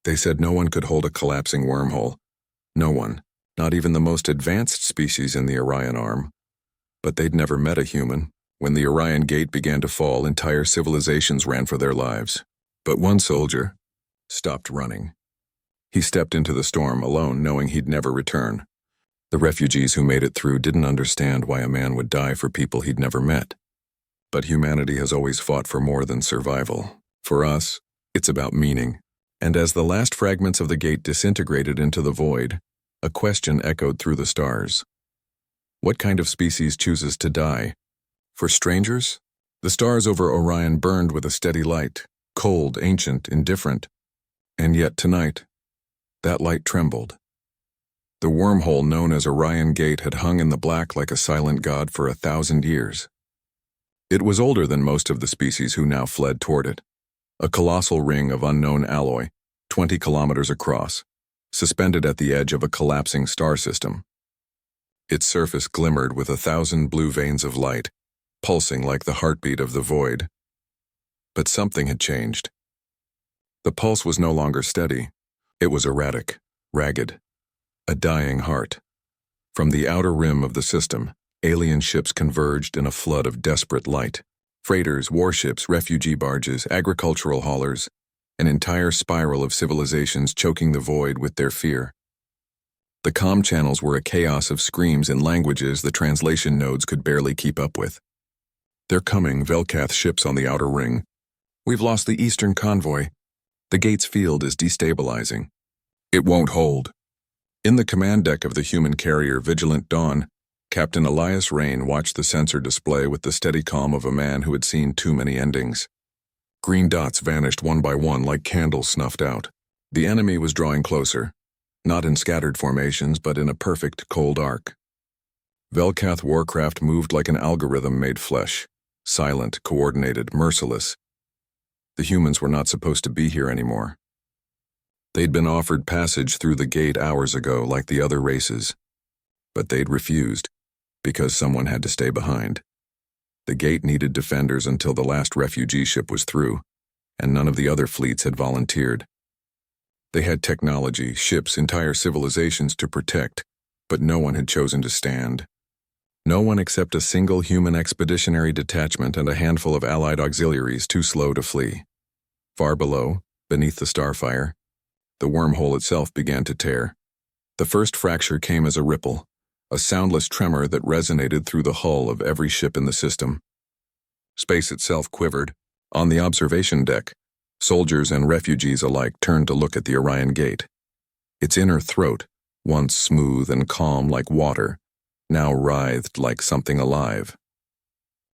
They said no one could hold a collapsing wormhole. No one, not even the most advanced species in the Orion arm. But they'd never met a human. When the Orion Gate began to fall, entire civilizations ran for their lives. But one soldier stopped running. He stepped into the storm alone, knowing he'd never return. The refugees who made it through didn't understand why a man would die for people he'd never met. But humanity has always fought for more than survival. For us, it's about meaning. And as the last fragments of the gate disintegrated into the void, a question echoed through the stars. What kind of species chooses to die? For strangers? The stars over Orion burned with a steady light, cold, ancient, indifferent. And yet tonight, that light trembled. The wormhole known as Orion Gate had hung in the black like a silent god for 1,000 years. It was older than most of the species who now fled toward it. A colossal ring of unknown alloy, 20 kilometers across, suspended at the edge of a collapsing star system. Its surface glimmered with 1,000 blue veins of light, pulsing like the heartbeat of the void. But something had changed. The pulse was no longer steady. It was erratic, ragged, a dying heart. From the outer rim of the system, alien ships converged in a flood of desperate light. Freighters, warships, refugee barges, agricultural haulers, an entire spiral of civilizations choking the void with their fear. The comm channels were a chaos of screams in languages the translation nodes could barely keep up with. "They're coming, Velkath ships on the outer ring. We've lost the eastern convoy. The gate's field is destabilizing. It won't hold." In the command deck of the human carrier Vigilant Dawn, Captain Elias Rain watched the sensor display with the steady calm of a man who had seen too many endings. Green dots vanished one by one like candles snuffed out. The enemy was drawing closer, not in scattered formations but in a perfect cold arc. Velkath warcraft moved like an algorithm made flesh, silent, coordinated, merciless. The humans were not supposed to be here anymore. They'd been offered passage through the gate hours ago like the other races, but they'd refused, because someone had to stay behind. The gate needed defenders until the last refugee ship was through, and none of the other fleets had volunteered. They had technology, ships, entire civilizations to protect, but no one had chosen to stand. No one except a single human expeditionary detachment and a handful of allied auxiliaries too slow to flee. Far below, beneath the starfire, the wormhole itself began to tear. The first fracture came as a ripple, a soundless tremor that resonated through the hull of every ship in the system. Space itself quivered. On the observation deck, soldiers and refugees alike turned to look at the Orion Gate. Its inner throat, once smooth and calm like water, now writhed like something alive.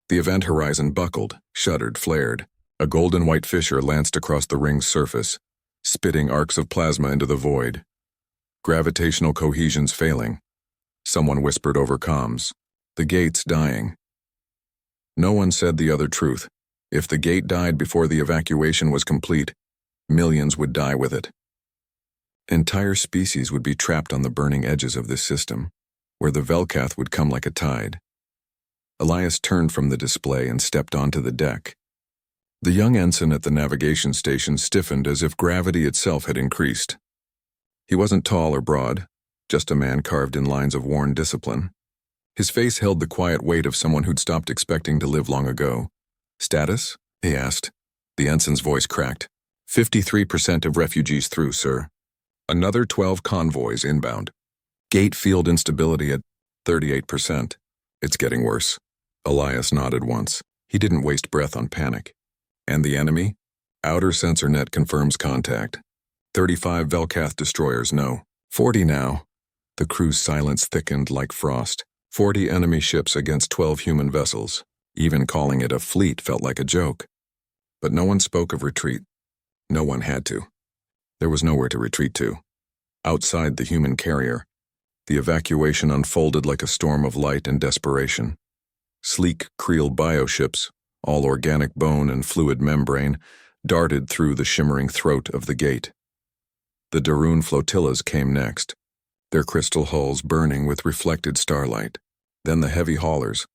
The event horizon buckled, shuddered, flared. A golden-white fissure lanced across the ring's surface, spitting arcs of plasma into the void. Gravitational cohesion's failing. Someone whispered over comms, "The gate's dying." No one said the other truth. If the gate died before the evacuation was complete, millions would die with it. Entire species would be trapped on the burning edges of this system, where the Velkath would come like a tide. Elias turned from the display and stepped onto the deck. The young ensign at the navigation station stiffened as if gravity itself had increased. He wasn't tall or broad, just a man carved in lines of worn discipline. His face held the quiet weight of someone who'd stopped expecting to live long ago. "Status?" he asked. The ensign's voice cracked. 53% of refugees through, sir. Another 12 convoys inbound. Gate field instability at 38%. It's getting worse. Elias nodded once. He didn't waste breath on panic. And the enemy? Outer sensor net confirms contact. 35 Velkath destroyers, no. 40 now. The crew's silence thickened like frost. 40 enemy ships against 12 human vessels. Even calling it a fleet felt like a joke. But no one spoke of retreat. No one had to. There was nowhere to retreat to. Outside the human carrier, the evacuation unfolded like a storm of light and desperation. Sleek Creel bioships, all organic bone and fluid membrane, darted through the shimmering throat of the gate. The Darun flotillas came next, their crystal hulls burning with reflected starlight. Then the heavy haulers,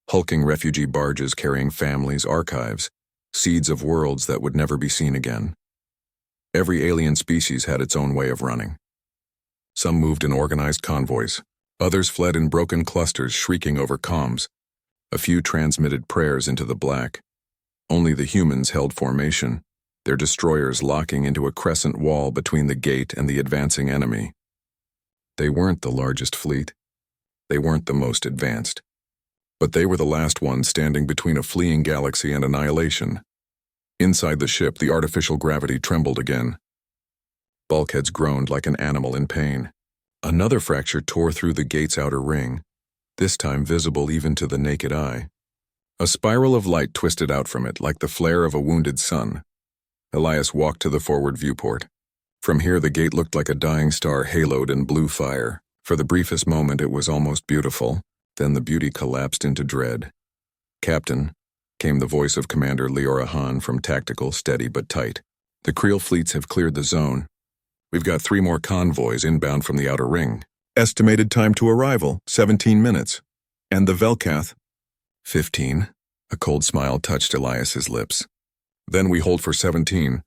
hulking refugee barges carrying families, archives, seeds of worlds that would never be seen again. Every alien species had its own way of running. Some moved in organized convoys. Others fled in broken clusters, shrieking over comms. A few transmitted prayers into the black. Only the humans held formation, their destroyers locking into a crescent wall between the gate and the advancing enemy. They weren't the largest fleet. They weren't the most advanced. But they were the last ones standing between a fleeing galaxy and annihilation. Inside the ship, the artificial gravity trembled again. Bulkheads groaned like an animal in pain. Another fracture tore through the gate's outer ring, this time visible even to the naked eye. A spiral of light twisted out from it like the flare of a wounded sun. Elias walked to the forward viewport. From here, the gate looked like a dying star haloed in blue fire. For the briefest moment, it was almost beautiful. Then the beauty collapsed into dread. "Captain," came the voice of Commander Leora Han from Tactical, steady but tight. "The Creel fleets have cleared the zone. We've got 3 more convoys inbound from the outer ring. Estimated time to arrival, 17 minutes. And the Velkath?" 15. A cold smile touched Elias's lips. "Then we hold for 17.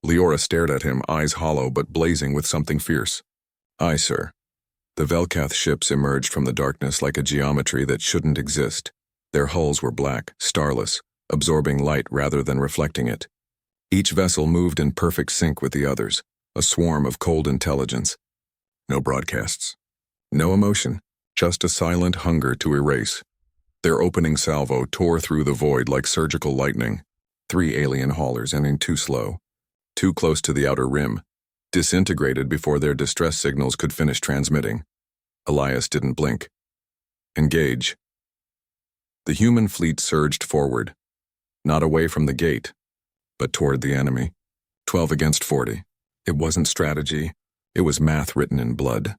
Leora stared at him, eyes hollow but blazing with something fierce. "Aye, sir." The Velkath ships emerged from the darkness like a geometry that shouldn't exist. Their hulls were black, starless, absorbing light rather than reflecting it. Each vessel moved in perfect sync with the others, a swarm of cold intelligence. No broadcasts. No emotion, just a silent hunger to erase. Their opening salvo tore through the void like surgical lightning. 3 alien haulers ending too slow, too close to the outer rim, disintegrated before their distress signals could finish transmitting. Elias didn't blink. Engage. The human fleet surged forward, not away from the gate, but toward the enemy. 12 against 40. It wasn't strategy. It was math written in blood.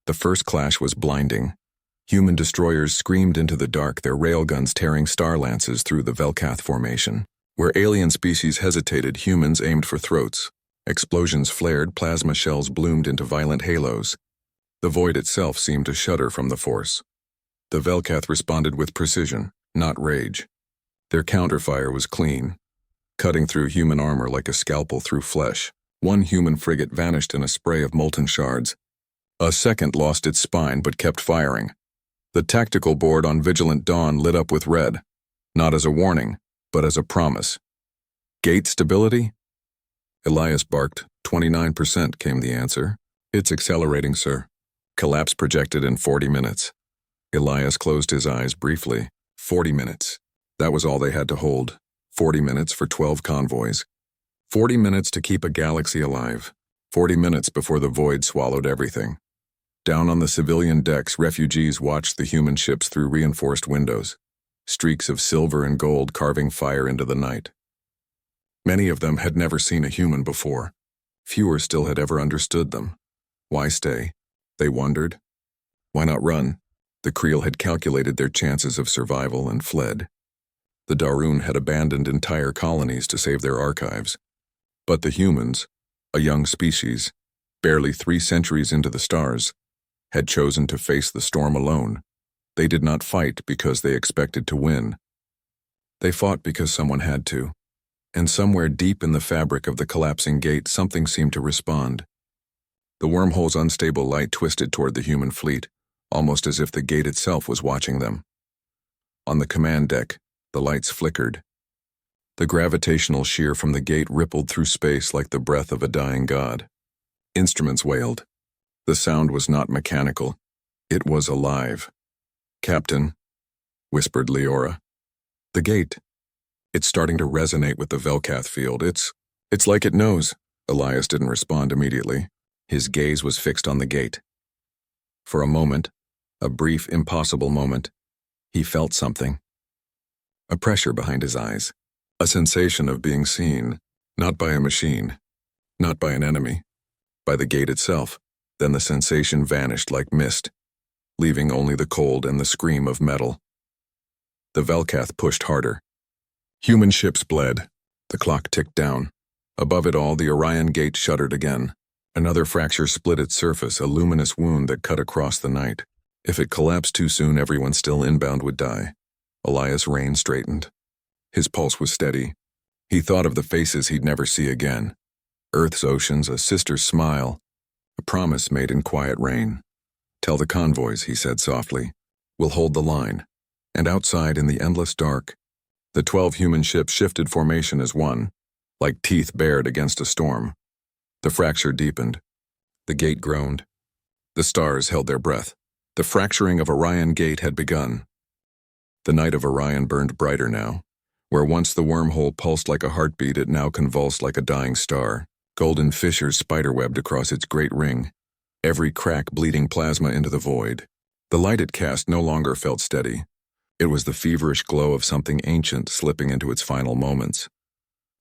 The first clash was blinding. Human destroyers screamed into the dark, their railguns tearing star lances through the Velkath formation. Where alien species hesitated, humans aimed for throats. Explosions flared, plasma shells bloomed into violent halos. The void itself seemed to shudder from the force. The Velkath responded with precision, not rage. Their counterfire was clean, cutting through human armor like a scalpel through flesh. 1 human frigate vanished in a spray of molten shards. A second lost its spine but kept firing. The tactical board on Vigilant Dawn lit up with red, not as a warning, but as a promise. "Gate stability?" Elias barked. 29% came the answer. "It's accelerating, sir. Collapse projected in 40 minutes. Elias closed his eyes briefly. 40 minutes. That was all they had to hold. 40 minutes for 12 convoys. 40 minutes to keep a galaxy alive. 40 minutes before the void swallowed everything. Down on the civilian decks, refugees watched the human ships through reinforced windows, streaks of silver and gold carving fire into the night. Many of them had never seen a human before. Fewer still had ever understood them. Why stay? They wondered. Why not run? The Creel had calculated their chances of survival and fled. The Darun had abandoned entire colonies to save their archives. But the humans, a young species, barely 3 centuries into the stars, had chosen to face the storm alone. They did not fight because they expected to win. They fought because someone had to. And somewhere deep in the fabric of the collapsing gate, something seemed to respond. The wormhole's unstable light twisted toward the human fleet, almost as if the gate itself was watching them. On the command deck, the lights flickered. The gravitational shear from the gate rippled through space like the breath of a dying god. Instruments wailed. The sound was not mechanical. It was alive. "Captain," whispered Leora. "The gate. It's starting to resonate with the Velkath field. It's like it knows." Elias didn't respond immediately. His gaze was fixed on the gate. For a moment, a brief, impossible moment, he felt something. A pressure behind his eyes. A sensation of being seen, not by a machine, not by an enemy, by the gate itself. Then the sensation vanished like mist, leaving only the cold and the scream of metal. The Velkath pushed harder. Human ships bled. The clock ticked down. Above it all, the Orion Gate shuddered again. Another fracture split its surface, a luminous wound that cut across the night. If it collapsed too soon, everyone still inbound would die. Elias Rain straightened. His pulse was steady. He thought of the faces he'd never see again. Earth's oceans, a sister's smile, a promise made in quiet rain. "Tell the convoys," he said softly. "We'll hold the line." And outside in the endless dark, the 12 human ships shifted formation as one, like teeth bared against a storm. The fracture deepened. The gate groaned. The stars held their breath. The fracturing of Orion Gate had begun. The night of Orion burned brighter now. Where once the wormhole pulsed like a heartbeat, it now convulsed like a dying star. Golden fissures spiderwebbed across its great ring, every crack bleeding plasma into the void. The light it cast no longer felt steady. It was the feverish glow of something ancient slipping into its final moments.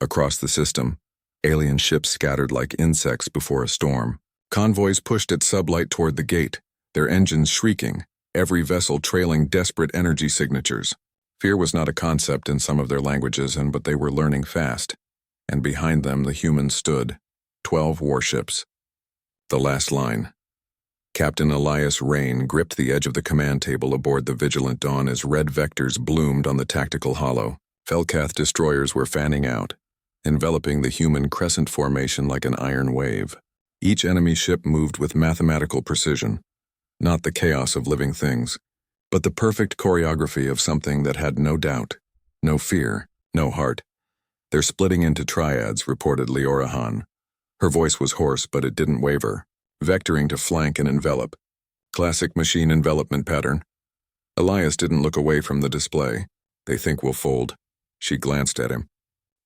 Across the system, alien ships scattered like insects before a storm. Convoys pushed at sublight toward the gate, their engines shrieking, every vessel trailing desperate energy signatures. Fear was not a concept in some of their languages, but they were learning fast. And behind them the humans stood, 12 warships. The last line. Captain Elias Rain gripped the edge of the command table aboard the Vigilant Dawn as red vectors bloomed on the tactical hollow. Felcath destroyers were fanning out, enveloping the human crescent formation like an iron wave. Each enemy ship moved with mathematical precision, not the chaos of living things, but the perfect choreography of something that had no doubt, no fear, no heart. "They're splitting into triads," reported Leora Han. Her voice was hoarse, but it didn't waver. "Vectoring to flank and envelop. Classic machine envelopment pattern." Elias didn't look away from the display. "They think we'll fold." She glanced at him.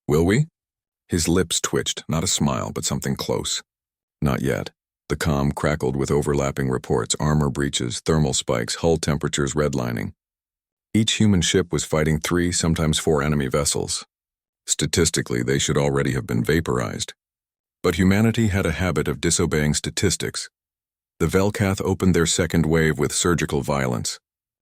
"Will we?" His lips twitched, not a smile, but something close. "Not yet." The comm crackled with overlapping reports, armor breaches, thermal spikes, hull temperatures redlining. Each human ship was fighting 3, sometimes 4 enemy vessels. Statistically, they should already have been vaporized. But humanity had a habit of disobeying statistics. The Velcath opened their second wave with surgical violence.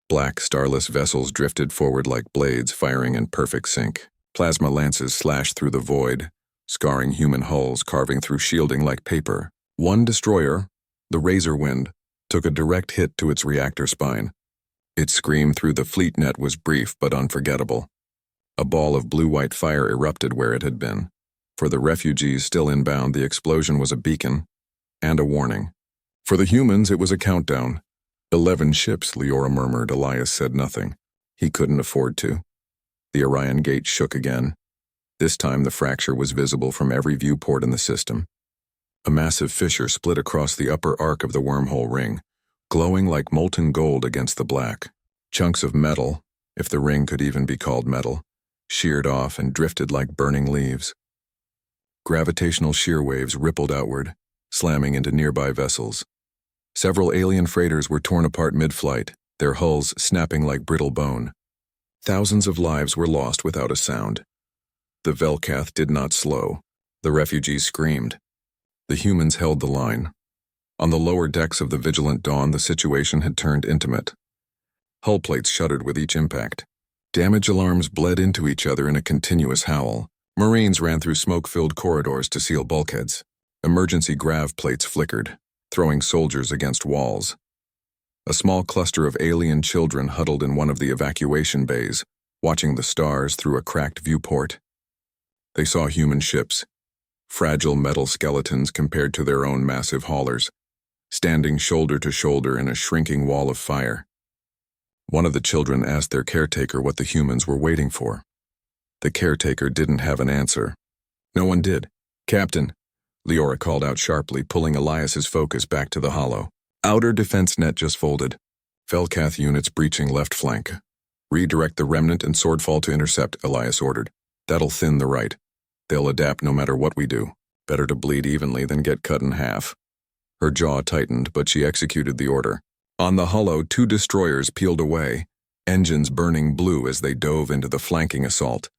Black, starless vessels drifted forward like blades, firing in perfect sync. Plasma lances slashed through the void, scarring human hulls, carving through shielding like paper. One destroyer, the Razor Wind, took a direct hit to its reactor spine. Its scream through the fleet net was brief but unforgettable. A ball of blue-white fire erupted where it had been. For the refugees still inbound, the explosion was a beacon and a warning. For the humans, it was a countdown. 11 ships, Leora murmured. Elias said nothing. He couldn't afford to. The Orion Gate shook again. This time the fracture was visible from every viewport in the system. A massive fissure split across the upper arc of the wormhole ring, glowing like molten gold against the black. Chunks of metal, if the ring could even be called metal, sheared off and drifted like burning leaves. Gravitational shear waves rippled outward, slamming into nearby vessels. Several alien freighters were torn apart mid-flight, their hulls snapping like brittle bone. Thousands of lives were lost without a sound. The Velcath did not slow. The refugees screamed. The humans held the line. On the lower decks of the Vigilant Dawn, the situation had turned intimate. Hull plates shuddered with each impact. Damage alarms bled into each other in a continuous howl. Marines ran through smoke-filled corridors to seal bulkheads. Emergency grav plates flickered, throwing soldiers against walls. A small cluster of alien children huddled in one of the evacuation bays, watching the stars through a cracked viewport. They saw human ships, fragile metal skeletons compared to their own massive haulers, standing shoulder to shoulder in a shrinking wall of fire. One of the children asked their caretaker what the humans were waiting for. The caretaker didn't have an answer. No one did. "Captain," Leora called out sharply, pulling Elias's focus back to the hollow. "Outer defense net just folded. Felcath units breaching left flank. Redirect the remnant and swordfall to intercept," Elias ordered. "That'll thin the right. They'll adapt no matter what we do. Better to bleed evenly than get cut in half." Her jaw tightened, but she executed the order. On the hollow, 2 destroyers peeled away, engines burning blue as they dove into the flanking assault.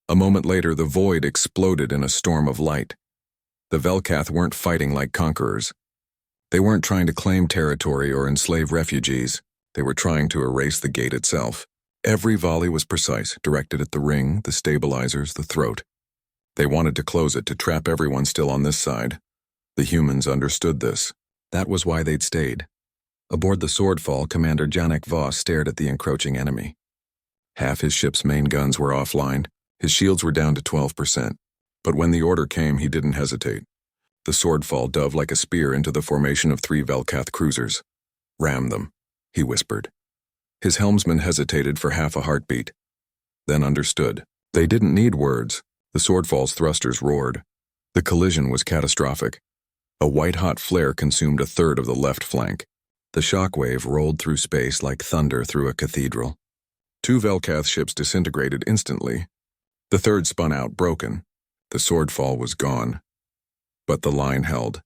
A moment later, the void exploded in a storm of light. The Velcath weren't fighting like conquerors. They weren't trying to claim territory or enslave refugees. They were trying to erase the gate itself. Every volley was precise, directed at the ring, the stabilizers, the throat. They wanted to close it, to trap everyone still on this side. The humans understood this. That was why they'd stayed. Aboard the Swordfall, Commander Janek Voss stared at the encroaching enemy. Half his ship's main guns were offline. His shields were down to 12%. But when the order came, he didn't hesitate. The swordfall dove like a spear into the formation of 3 Velkath cruisers. "Ram them," he whispered. His helmsman hesitated for half a heartbeat, then understood. They didn't need words. The swordfall's thrusters roared. The collision was catastrophic. A white-hot flare consumed a third of the left flank. The shockwave rolled through space like thunder through a cathedral. 2 Velkath ships disintegrated instantly. The third spun out, broken. The swordfall was gone. But the line held.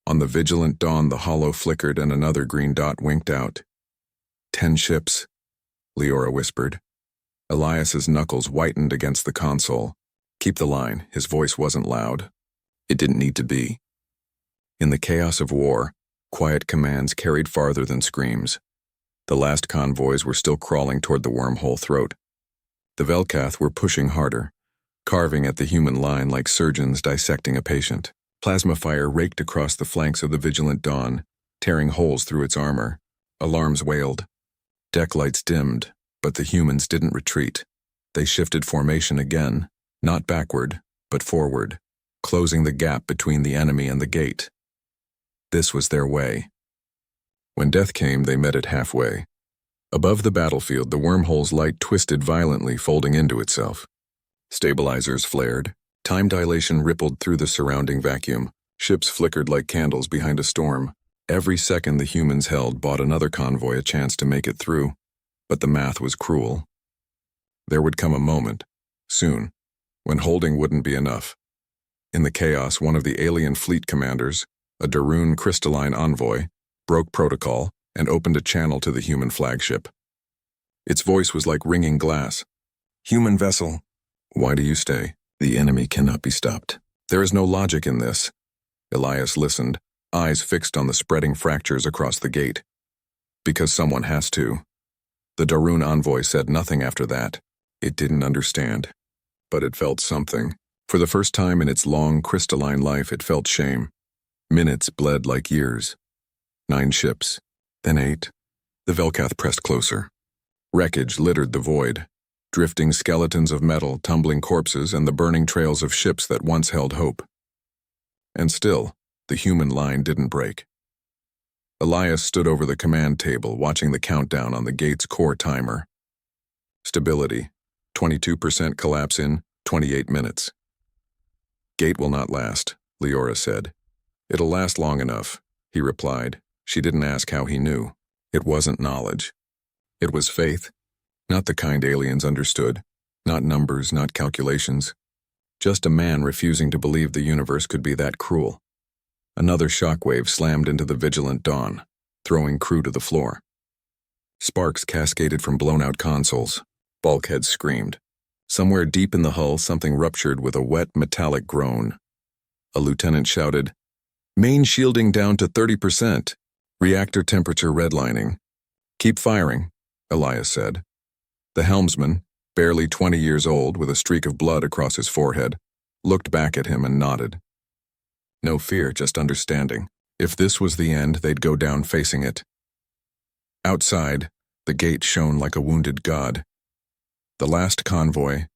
On the vigilant dawn, the hollow flickered and another green dot winked out. 10 ships, Leora whispered. Elias's knuckles whitened against the console. "Keep the line." His voice wasn't loud. It didn't need to be. In the chaos of war, quiet commands carried farther than screams. The last convoys were still crawling toward the wormhole throat. The Velkath were pushing harder, carving at the human line like surgeons dissecting a patient. Plasma fire raked across the flanks of the vigilant dawn, tearing holes through its armor. Alarms wailed. Deck lights dimmed, but the humans didn't retreat. They shifted formation again, not backward, but forward, closing the gap between the enemy and the gate. This was their way. When death came, they met it halfway. Above the battlefield, the wormhole's light twisted violently, folding into itself. Stabilizers flared. Time dilation rippled through the surrounding vacuum. Ships flickered like candles behind a storm. Every second the humans held bought another convoy a chance to make it through. But the math was cruel. There would come a moment, soon, when holding wouldn't be enough. In the chaos, one of the alien fleet commanders, a Darun crystalline envoy, broke protocol and opened a channel to the human flagship. Its voice was like ringing glass. "Human vessel, why do you stay? The enemy cannot be stopped." "There is no logic in this." Elias listened, eyes fixed on the spreading fractures across the gate. "Because someone has to." The Darun envoy said nothing after that. It didn't understand. But it felt something. For the first time in its long, crystalline life, it felt shame. Minutes bled like years. 9 ships, then 8. The Velkath pressed closer. Wreckage littered the void. Drifting skeletons of metal, tumbling corpses, and the burning trails of ships that once held hope. And still, the human line didn't break. Elias stood over the command table, watching the countdown on the gate's core timer. Stability, 22% collapse in 28 minutes. "Gate will not last," Leora said. "It'll last long enough," he replied. She didn't ask how he knew. It wasn't knowledge. It was faith. Not the kind aliens understood. Not numbers, not calculations. Just a man refusing to believe the universe could be that cruel. Another shockwave slammed into the vigilant dawn, throwing crew to the floor. Sparks cascaded from blown-out consoles. Bulkheads screamed. Somewhere deep in the hull, something ruptured with a wet, metallic groan. A lieutenant shouted, "Main shielding down to 30%. Reactor temperature redlining." "Keep firing," Elias said. The helmsman, barely 20 years old with a streak of blood across his forehead, looked back at him and nodded. No fear, just understanding. If this was the end, they'd go down facing it. Outside, the gate shone like a wounded god. The last convoy,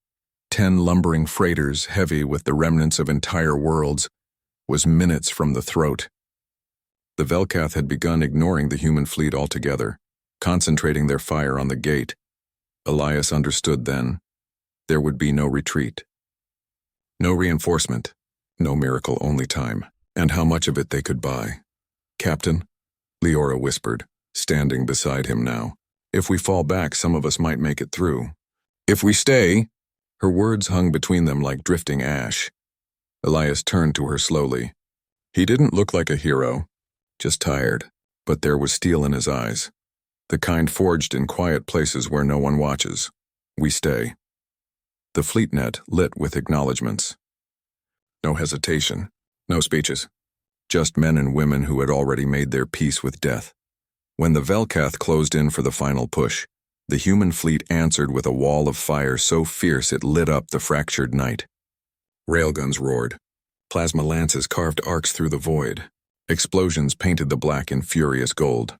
10 lumbering freighters heavy with the remnants of entire worlds, was minutes from the throat. The Velkath had begun ignoring the human fleet altogether, concentrating their fire on the gate. Elias understood then. There would be no retreat. No reinforcement. No miracle, only time. And how much of it they could buy. "Captain," Leora whispered, standing beside him now. "If we fall back, some of us might make it through. If we stay..." Her words hung between them like drifting ash. Elias turned to her slowly. He didn't look like a hero, just tired, but there was steel in his eyes. The kind forged in quiet places where no one watches. "We stay." The fleet net lit with acknowledgments. No hesitation, no speeches. Just men and women who had already made their peace with death. When the Velkath closed in for the final push, the human fleet answered with a wall of fire so fierce it lit up the fractured night. Railguns roared. Plasma lances carved arcs through the void. Explosions painted the black in furious gold.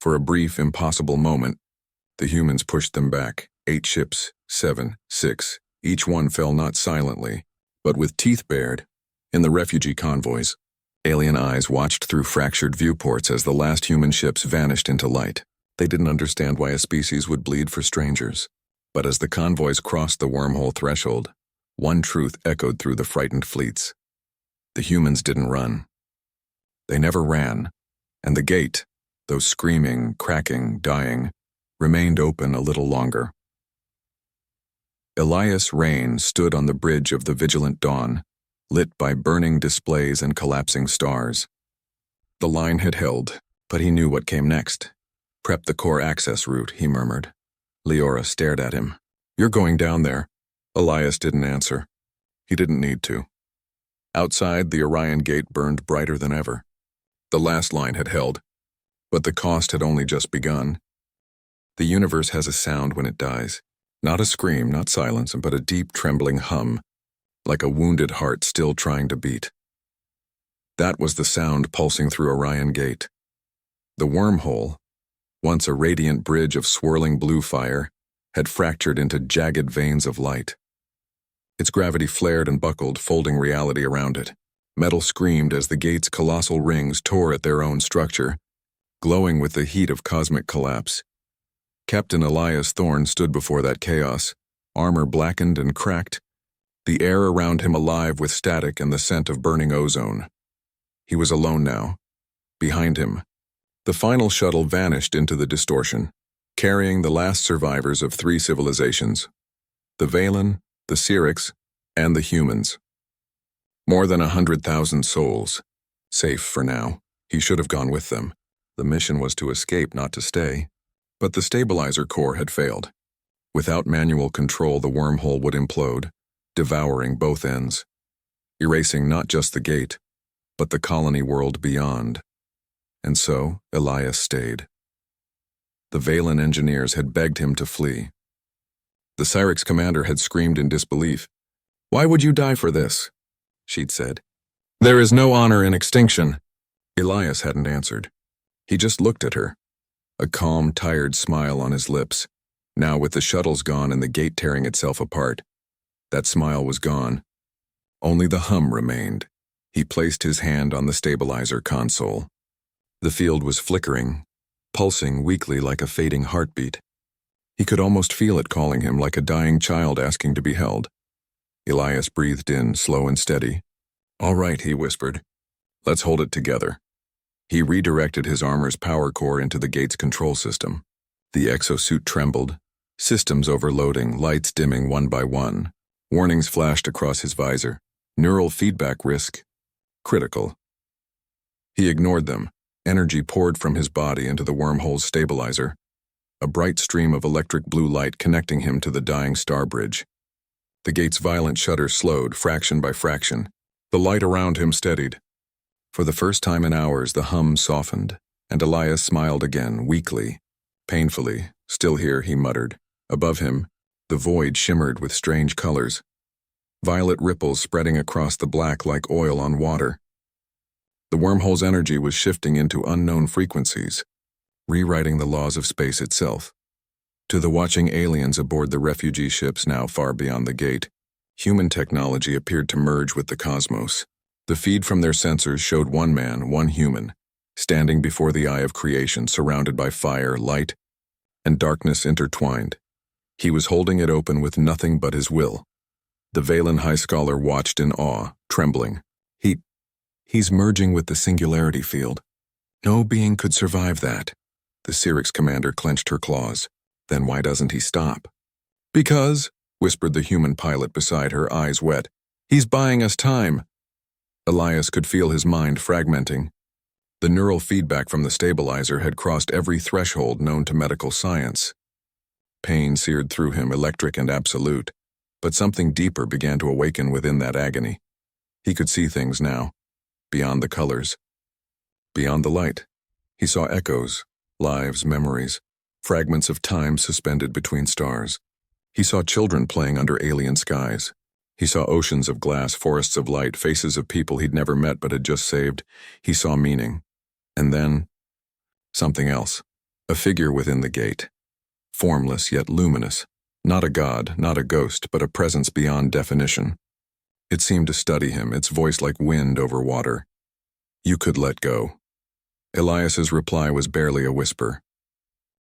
For a brief, impossible moment, the humans pushed them back. 8 ships, 7, 6. Each one fell not silently, But with teeth bared, in the refugee convoys, alien eyes watched through fractured viewports as the last human ships vanished into light. They didn't understand why a species would bleed for strangers. But as the convoys crossed the wormhole threshold, one truth echoed through the frightened fleets. The humans didn't run. They never ran, and the gate, though screaming, cracking, dying, remained open a little longer. Elias Rain stood on the bridge of the vigilant dawn, lit by burning displays and collapsing stars. The line had held, but he knew what came next. "Prep the core access route," he murmured. Leora stared at him. "You're going down there." Elias didn't answer. He didn't need to. Outside, the Orion Gate burned brighter than ever. The last line had held, but the cost had only just begun. The universe has a sound when it dies. Not a scream, not silence, but a deep, trembling hum, like a wounded heart still trying to beat. That was the sound pulsing through Orion Gate. The wormhole, once a radiant bridge of swirling blue fire, had fractured into jagged veins of light. Its gravity flared and buckled, folding reality around it. Metal screamed as the gate's colossal rings tore at their own structure, glowing with the heat of cosmic collapse. Captain Elias Thorne stood before that chaos, armor blackened and cracked, the air around him alive with static and the scent of burning ozone. He was alone now. Behind him, the final shuttle vanished into the distortion, carrying the last survivors of 3 civilizations: the Valen, the Syrics, and the humans. More than 100,000 souls. Safe for now. He should have gone with them. The mission was to escape, not to stay. But the stabilizer core had failed. Without manual control, the wormhole would implode, devouring both ends, erasing not just the gate, but the colony world beyond. And so, Elias stayed. The Valen engineers had begged him to flee. The Syrics commander had screamed in disbelief. "Why would you die for this?" she'd said. "There is no honor in extinction." Elias hadn't answered. He just looked at her, a calm, tired smile on his lips. Now with the shuttles gone and the gate tearing itself apart, that smile was gone. Only the hum remained. He placed his hand on the stabilizer console. The field was flickering, pulsing weakly like a fading heartbeat. He could almost feel it calling him, like a dying child asking to be held. Elias breathed in, slow and steady. "All right," he whispered. "Let's hold it together." He redirected his armor's power core into the gate's control system. The exosuit trembled, systems overloading, lights dimming one by one. Warnings flashed across his visor. Neural feedback risk. Critical. He ignored them. Energy poured from his body into the wormhole's stabilizer, a bright stream of electric blue light connecting him to the dying star bridge. The gate's violent shutter slowed, fraction by fraction. The light around him steadied. For the first time in hours, the hum softened, and Elias smiled again, weakly, painfully. "Still here," he muttered. Above him, the void shimmered with strange colors, violet ripples spreading across the black like oil on water. The wormhole's energy was shifting into unknown frequencies, rewriting the laws of space itself. To the watching aliens aboard the refugee ships now far beyond the gate, human technology appeared to merge with the cosmos. The feed from their sensors showed one man, one human, standing before the eye of creation, surrounded by fire, light, and darkness intertwined. He was holding it open with nothing but his will. The Valen High Scholar watched in awe, trembling. He's merging with the singularity field. No being could survive that. The Syrics commander clenched her claws. Then why doesn't he stop? "Because," whispered the human pilot beside her, eyes wet, "he's buying us time." Elias could feel his mind fragmenting. The neural feedback from the stabilizer had crossed every threshold known to medical science. Pain seared through him, electric and absolute, but something deeper began to awaken within that agony. He could see things now, beyond the colors, beyond the light. He saw echoes, lives, memories, fragments of time suspended between stars. He saw children playing under alien skies. He saw oceans of glass, forests of light, faces of people he'd never met but had just saved. He saw meaning. And then, something else. A figure within the gate. Formless yet luminous. Not a god, not a ghost, but a presence beyond definition. It seemed to study him, its voice like wind over water. You could let go. Elias's reply was barely a whisper.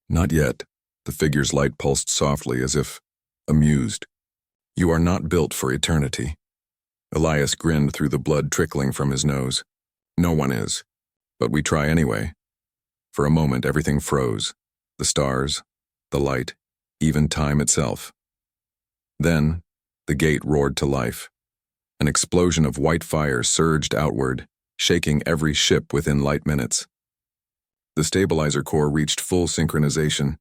Not yet. The figure's light pulsed softly as if amused. You are not built for eternity. Elias grinned through the blood trickling from his nose. No one is. But we try anyway. For a moment, everything froze. The stars, the light, even time itself. Then, the gate roared to life. An explosion of white fire surged outward, shaking every ship within light minutes. The stabilizer core reached full synchronization,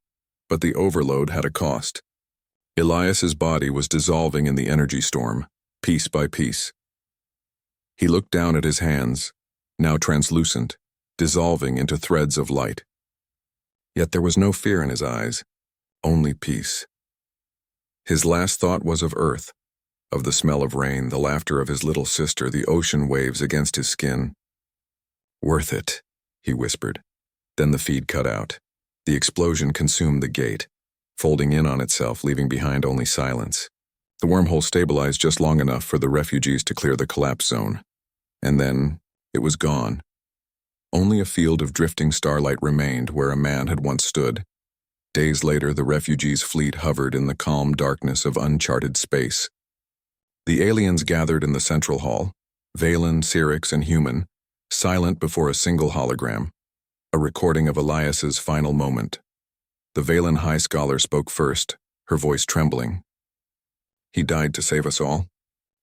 but the overload had a cost. Elias's body was dissolving in the energy storm, piece by piece. He looked down at his hands, now translucent, dissolving into threads of light. Yet there was no fear in his eyes, only peace. His last thought was of Earth, of the smell of rain, the laughter of his little sister, the ocean waves against his skin. Worth it, he whispered. Then the feed cut out. The explosion consumed the gate, folding in on itself, leaving behind only silence. The wormhole stabilized just long enough for the refugees to clear the collapse zone. And then, it was gone. Only a field of drifting starlight remained where a man had once stood. Days later, the refugees' fleet hovered in the calm darkness of uncharted space. The aliens gathered in the central hall, Valen, Syrinx, and Human, silent before a single hologram, a recording of Elias's final moment. The Valen High Scholar spoke first, her voice trembling. He died to save us all.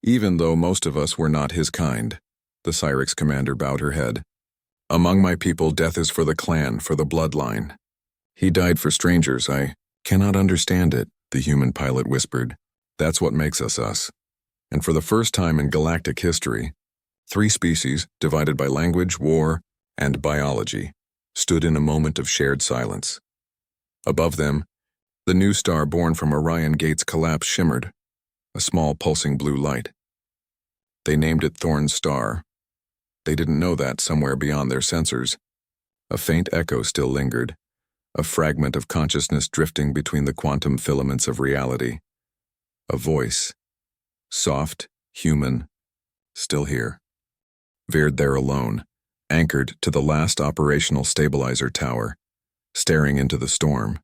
Even though most of us were not his kind, the Syrinx commander bowed her head. Among my people, death is for the clan, for the bloodline. He died for strangers. I cannot understand it, the human pilot whispered. That's what makes us us. And for the first time in galactic history, 3 species, divided by language, war, and biology, stood in a moment of shared silence. Above them, the new star born from Orion Gate's collapse shimmered, a small pulsing blue light. They named it Thorn's Star. They didn't know that somewhere beyond their sensors. A faint echo still lingered, a fragment of consciousness drifting between the quantum filaments of reality. A voice, soft, human, still here, veered there alone, anchored to the last operational stabilizer tower, staring into the storm.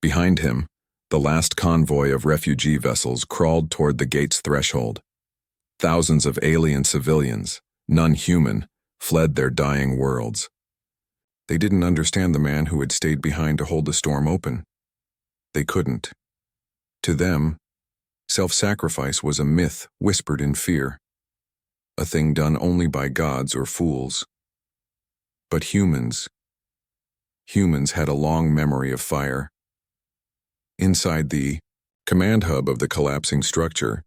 Behind him, the last convoy of refugee vessels crawled toward the gate's threshold. Thousands of alien civilians, none human, fled their dying worlds. They didn't understand the man who had stayed behind to hold the storm open. They couldn't. To them, self-sacrifice was a myth whispered in fear, a thing done only by gods or fools. But humans had a long memory of fire. Inside the command hub of the collapsing structure,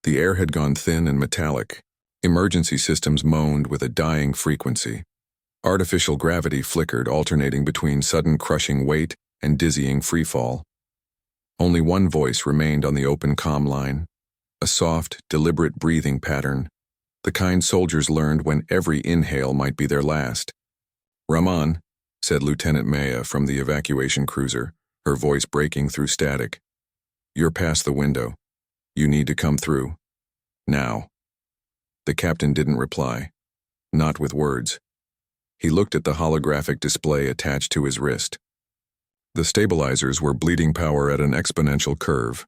the air had gone thin and metallic. Emergency systems moaned with a dying frequency. Artificial gravity flickered, alternating between sudden crushing weight and dizzying freefall. Only one voice remained on the open comm line, a soft, deliberate breathing pattern, the kind soldiers learned when every inhale might be their last. "Raman," said Lieutenant Maya from the evacuation cruiser, her voice breaking through static. "You're past the window. You need to come through. Now." The captain didn't reply, not with words. He looked at the holographic display attached to his wrist. The stabilizers were bleeding power at an exponential curve.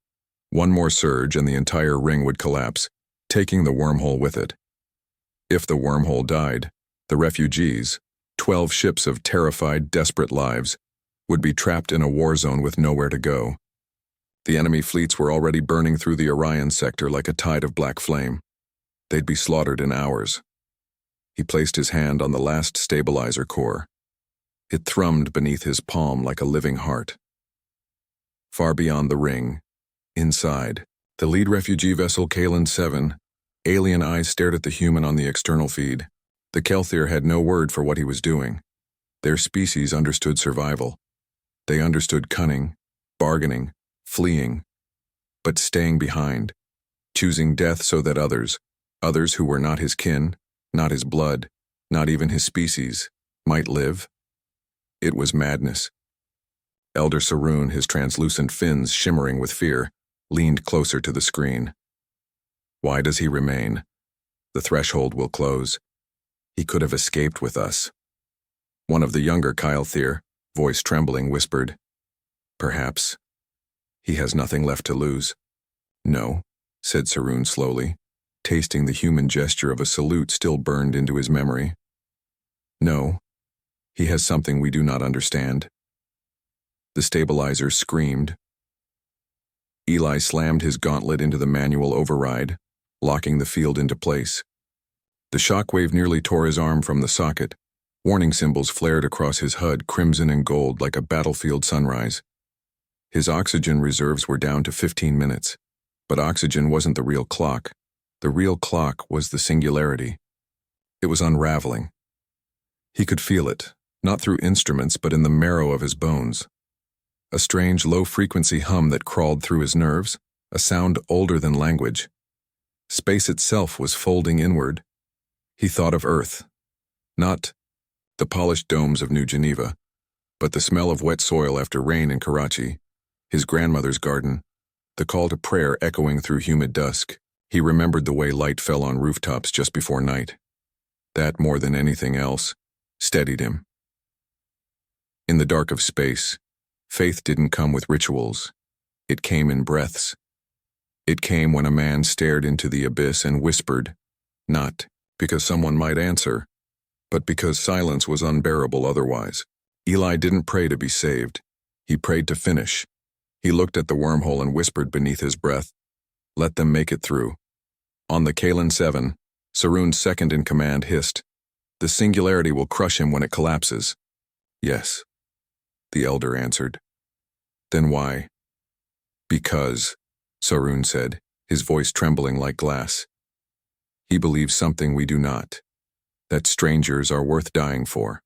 One more surge and the entire ring would collapse, taking the wormhole with it. If the wormhole died, the refugees, 12 ships of terrified, desperate lives, would be trapped in a war zone with nowhere to go. The enemy fleets were already burning through the Orion sector like a tide of black flame. They'd be slaughtered in hours. He placed his hand on the last stabilizer core. It thrummed beneath his palm like a living heart. Far beyond the ring, inside, the lead refugee vessel Kalen 7, alien eyes stared at the human on the external feed. The Kelthir had no word for what he was doing. Their species understood survival. They understood cunning, bargaining, fleeing, but staying behind, choosing death so that others who were not his kin, not his blood, not even his species, might live. It was madness. Elder Saroon, his translucent fins shimmering with fear, leaned closer to the screen. Why does he remain? The threshold will close. He could have escaped with us. One of the younger Kyle-Thier, voice trembling, whispered, "Perhaps. He has nothing left to lose." "No," said Saroon slowly, tasting the human gesture of a salute still burned into his memory. "No. He has something we do not understand." The stabilizer screamed. Eli slammed his gauntlet into the manual override, locking the field into place. The shockwave nearly tore his arm from the socket. Warning symbols flared across his HUD, crimson and gold like a battlefield sunrise. His oxygen reserves were down to 15 minutes. But oxygen wasn't the real clock. The real clock was the singularity. It was unraveling. He could feel it, not through instruments but in the marrow of his bones. A strange low-frequency hum that crawled through his nerves, a sound older than language. Space itself was folding inward. He thought of Earth. Not the polished domes of New Geneva, but the smell of wet soil after rain in Karachi, his grandmother's garden, the call to prayer echoing through humid dusk. He remembered the way light fell on rooftops just before night. That, more than anything else, steadied him. In the dark of space, faith didn't come with rituals. It came in breaths. It came when a man stared into the abyss and whispered, not because someone might answer, but because silence was unbearable otherwise. Eli didn't pray to be saved. He prayed to finish. He looked at the wormhole and whispered beneath his breath, "Let them make it through." On the Kalen 7, Saroon's second-in-command hissed, "The singularity will crush him when it collapses." "Yes," the elder answered. "Then why?" "Because," Saroon said, his voice trembling like glass. "He believes something we do not, that strangers are worth dying for."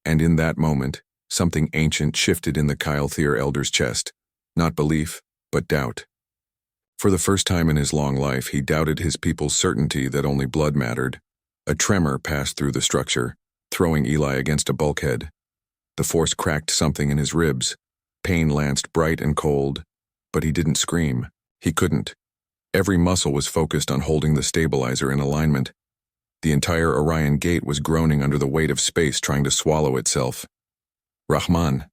And in that moment, something ancient shifted in the Kyle-Thier elder's chest, not belief, but doubt. For the first time in his long life, he doubted his people's certainty that only blood mattered. A tremor passed through the structure, throwing Eli against a bulkhead. The force cracked something in his ribs. Pain lanced bright and cold, but he didn't scream. He couldn't. Every muscle was focused on holding the stabilizer in alignment. The entire Orion Gate was groaning under the weight of space trying to swallow itself. "Rahman,"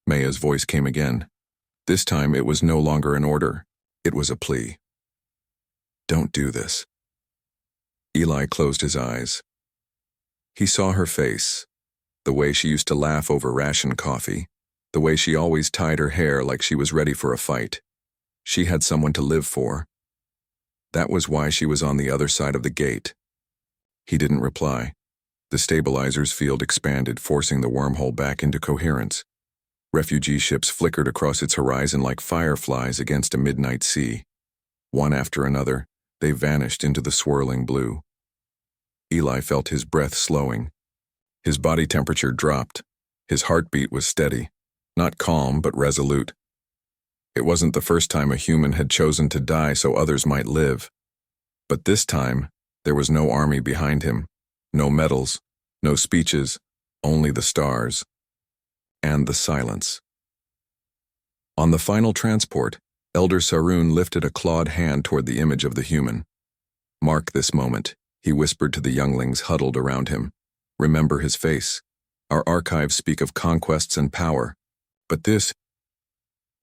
Maya's voice came again. This time it was no longer an order. It was a plea. "Don't do this." Eli closed his eyes. He saw her face, the way she used to laugh over ration coffee, the way she always tied her hair like she was ready for a fight. She had someone to live for. That was why she was on the other side of the gate. He didn't reply. The stabilizer's field expanded, forcing the wormhole back into coherence. Refugee ships flickered across its horizon like fireflies against a midnight sea. One after another, they vanished into the swirling blue. Eli felt his breath slowing. His body temperature dropped. His heartbeat was steady, not calm but resolute. It wasn't the first time a human had chosen to die so others might live. But this time, there was no army behind him, no medals, no speeches, only the stars. And the silence. On the final transport, Elder Saroon lifted a clawed hand toward the image of the human. "Mark this moment," he whispered to the younglings huddled around him. "Remember his face. Our archives speak of conquests and power. But this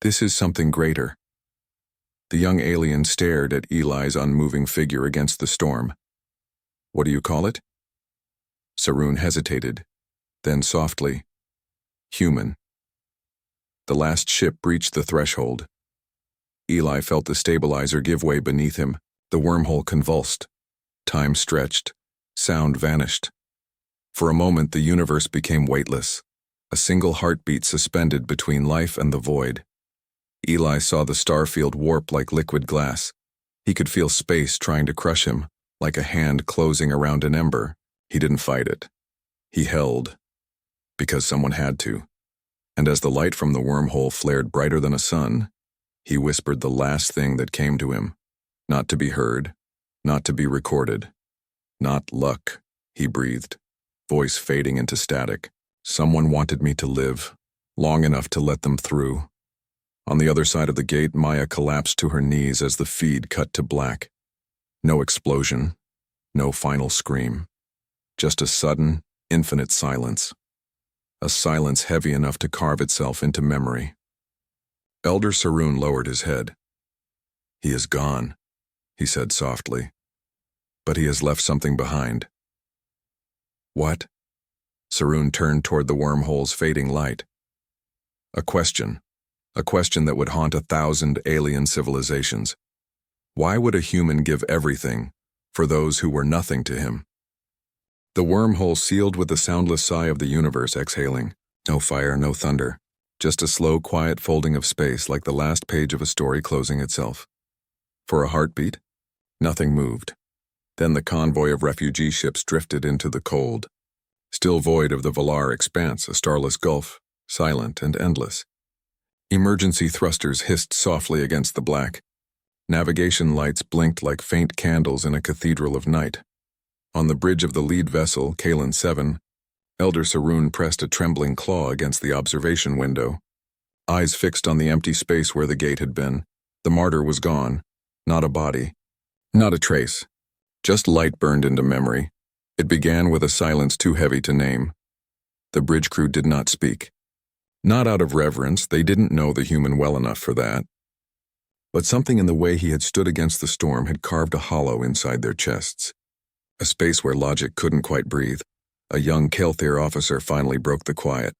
is something greater." The young alien stared at Eli's unmoving figure against the storm. "What do you call it?" Saroon hesitated, then softly, "Human." The last ship breached the threshold. Eli felt the stabilizer give way beneath him. The wormhole convulsed. Time stretched. Sound vanished. For a moment, the universe became weightless, a single heartbeat suspended between life and the void. Eli saw the starfield warp like liquid glass. He could feel space trying to crush him, like a hand closing around an ember. He didn't fight it. He held, because someone had to. And as the light from the wormhole flared brighter than a sun, he whispered the last thing that came to him. Not to be heard, not to be recorded. "Not luck," he breathed, voice fading into static. "Someone wanted me to live, long enough to let them through." On the other side of the gate, Maya collapsed to her knees as the feed cut to black. No explosion, no final scream. Just a sudden, infinite silence. A silence heavy enough to carve itself into memory. Elder Saroon lowered his head. "He is gone," he said softly. "But he has left something behind." "What?" Saroon turned toward the wormhole's fading light. A question that would haunt 1,000 alien civilizations. Why would a human give everything for those who were nothing to him? The wormhole sealed with the soundless sigh of the universe exhaling. No fire, no thunder. Just a slow, quiet folding of space like the last page of a story closing itself. For a heartbeat, nothing moved. Then the convoy of refugee ships drifted into the cold. Still void of the Valar expanse, a starless gulf, silent and endless. Emergency thrusters hissed softly against the black. Navigation lights blinked like faint candles in a cathedral of night. On the bridge of the lead vessel, Kalen 7, Elder Saroon pressed a trembling claw against the observation window. Eyes fixed on the empty space where the gate had been, the martyr was gone. Not a body. Not a trace. Just light burned into memory. It began with a silence too heavy to name. The bridge crew did not speak. Not out of reverence, they didn't know the human well enough for that. But something in the way he had stood against the storm had carved a hollow inside their chests. A space where logic couldn't quite breathe. A young Kelthir officer finally broke the quiet.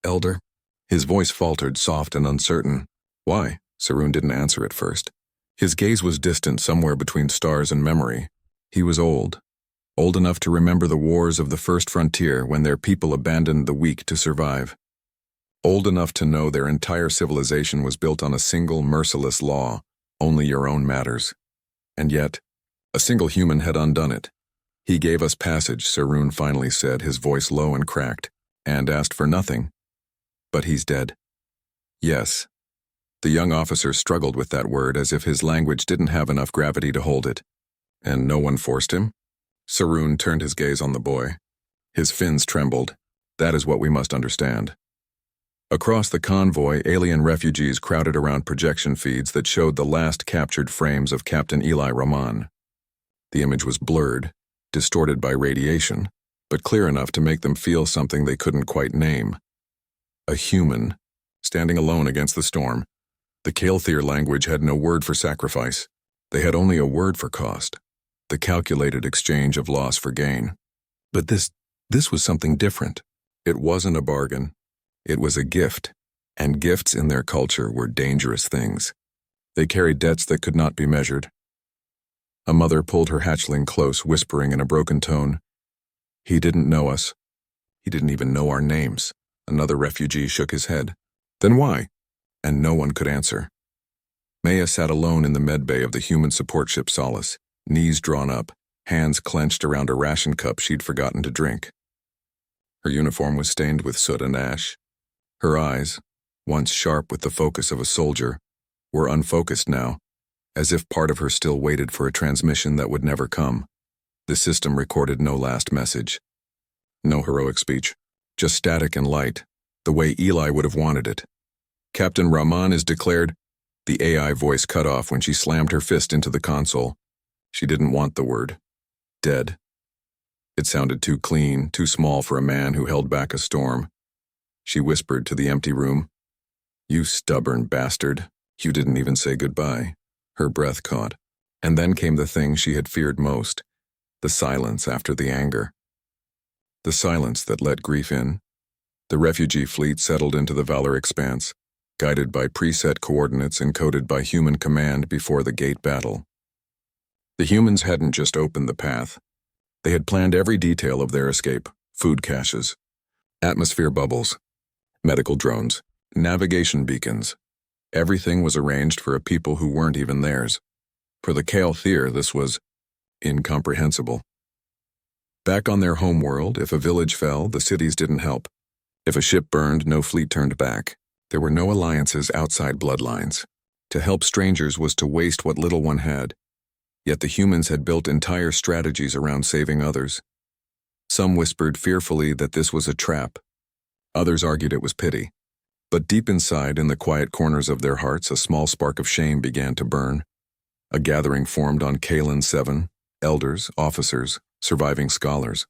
"Elder?" His voice faltered, soft and uncertain. "Why?" Saroon didn't answer at first. His gaze was distant, somewhere between stars and memory. He was old. Old enough to remember the wars of the first frontier when their people abandoned the weak to survive. Old enough to know their entire civilization was built on a single merciless law: only your own matters. And yet, a single human had undone it. "He gave us passage," Saroon finally said, his voice low and cracked, "and asked for nothing. But he's dead." "Yes." The young officer struggled with that word as if his language didn't have enough gravity to hold it. "And no one forced him?" Saroon turned his gaze on the boy. His fins trembled. "That is what we must understand." Across the convoy, alien refugees crowded around projection feeds that showed the last captured frames of Captain Eli Rahman. The image was blurred, distorted by radiation, but clear enough to make them feel something they couldn't quite name. A human, standing alone against the storm. The Kelthir language had no word for sacrifice. They had only a word for cost. The calculated exchange of loss for gain. But this was something different. It wasn't a bargain. It was a gift, and gifts in their culture were dangerous things. They carried debts that could not be measured. A mother pulled her hatchling close, whispering in a broken tone, "He didn't know us. He didn't even know our names." Another refugee shook his head. "Then why?" And no one could answer. Maya sat alone in the medbay of the human support ship Solace, knees drawn up, hands clenched around a ration cup she'd forgotten to drink. Her uniform was stained with soot and ash. Her eyes, once sharp with the focus of a soldier, were unfocused now, as if part of her still waited for a transmission that would never come. The system recorded no last message. No heroic speech, just static and light, the way Eli would have wanted it. "Captain Rahman is declared." The AI voice cut off when she slammed her fist into the console. She didn't want the word. Dead. It sounded too clean, too small for a man who held back a storm. She whispered to the empty room, "You stubborn bastard. You didn't even say goodbye." Her breath caught. And then came the thing she had feared most, the silence after the anger. The silence that let grief in. The refugee fleet settled into the Valar expanse, guided by preset coordinates encoded by human command before the gate battle. The humans hadn't just opened the path. They had planned every detail of their escape: food caches, atmosphere bubbles, medical drones, navigation beacons. Everything was arranged for a people who weren't even theirs. For the Kelthir, this was incomprehensible. Back on their homeworld, if a village fell, the cities didn't help. If a ship burned, no fleet turned back. There were no alliances outside bloodlines. To help strangers was to waste what little one had. Yet the humans had built entire strategies around saving others. Some whispered fearfully that this was a trap. Others argued it was pity. But deep inside, in the quiet corners of their hearts, a small spark of shame began to burn. A gathering formed on Kalen 7, elders, officers, surviving scholars.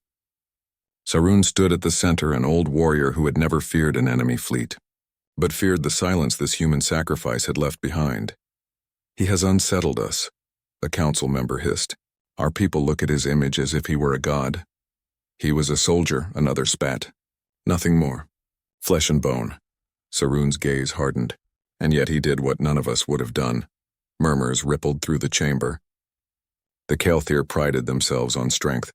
Sarun stood at the center, an old warrior who had never feared an enemy fleet, but feared the silence this human sacrifice had left behind. "He has unsettled us," a council member hissed. "Our people look at his image as if he were a god." "He was a soldier," another spat. "Nothing more. Flesh and bone." Sarun's gaze hardened. "And yet he did what none of us would have done." Murmurs rippled through the chamber. The Kelthir prided themselves on strength,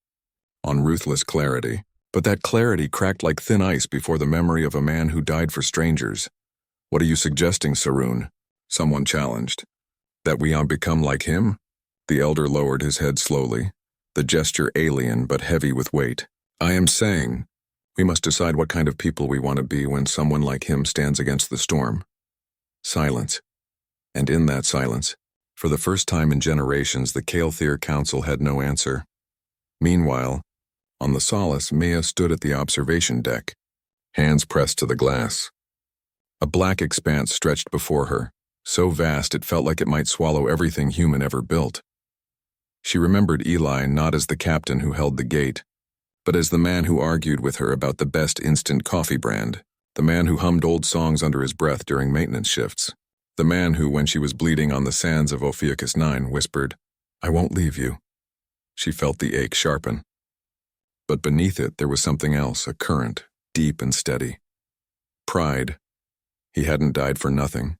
on ruthless clarity, but that clarity cracked like thin ice before the memory of a man who died for strangers. "What are you suggesting, Sarun?" someone challenged. "That we become like him?" The elder lowered his head slowly, the gesture alien but heavy with weight. "I am saying we must decide what kind of people we want to be when someone like him stands against the storm." Silence. And in that silence, for the first time in generations, the Kelthir Council had no answer. Meanwhile, on the Solace, Maya stood at the observation deck, hands pressed to the glass. A black expanse stretched before her, so vast it felt like it might swallow everything human ever built. She remembered Eli not as the captain who held the gate, but as the man who argued with her about the best instant coffee brand, the man who hummed old songs under his breath during maintenance shifts, the man who, when she was bleeding on the sands of Ophiuchus 9, whispered, "I won't leave you." She felt the ache sharpen. But beneath it there was something else, a current, deep and steady. Pride. He hadn't died for nothing.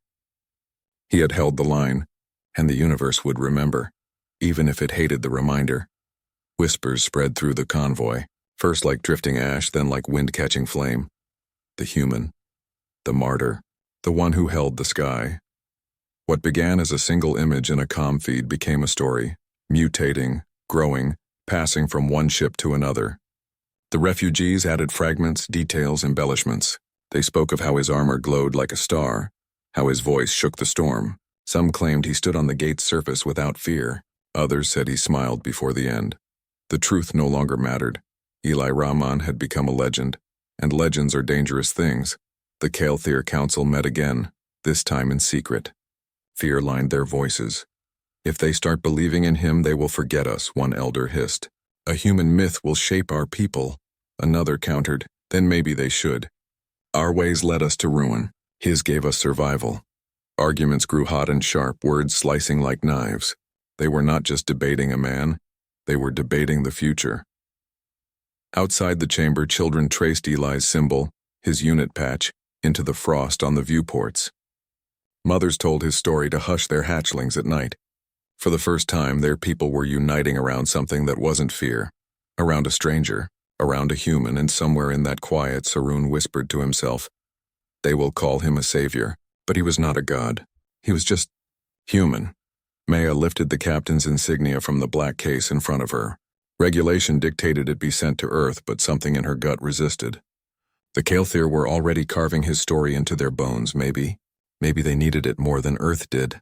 He had held the line, and the universe would remember, even if it hated the reminder. Whispers spread through the convoy, first like drifting ash, then like wind-catching flame. The human, the martyr, the one who held the sky. What began as a single image in a comm feed became a story, mutating, growing, passing from one ship to another. The refugees added fragments, details, embellishments. They spoke of how his armor glowed like a star, how his voice shook the storm. Some claimed he stood on the gate's surface without fear. Others said he smiled before the end. The truth no longer mattered. Eli Rahman had become a legend, and legends are dangerous things. The Kelthir Council met again, this time in secret. Fear lined their voices. "If they start believing in him, they will forget us," one elder hissed. "A human myth will shape our people," another countered. "Then maybe they should. Our ways led us to ruin. His gave us survival." Arguments grew hot and sharp, words slicing like knives. They were not just debating a man, they were debating the future. Outside the chamber, children traced Eli's symbol, his unit patch, into the frost on the viewports. Mothers told his story to hush their hatchlings at night. For the first time, their people were uniting around something that wasn't fear, around a stranger, around a human, and somewhere in that quiet, Sarun whispered to himself, "They will call him a savior, but he was not a god. He was just human." Maya lifted the captain's insignia from the black case in front of her. Regulation dictated it be sent to Earth, but something in her gut resisted. The Kelthir were already carving his story into their bones, maybe. Maybe they needed it more than Earth did.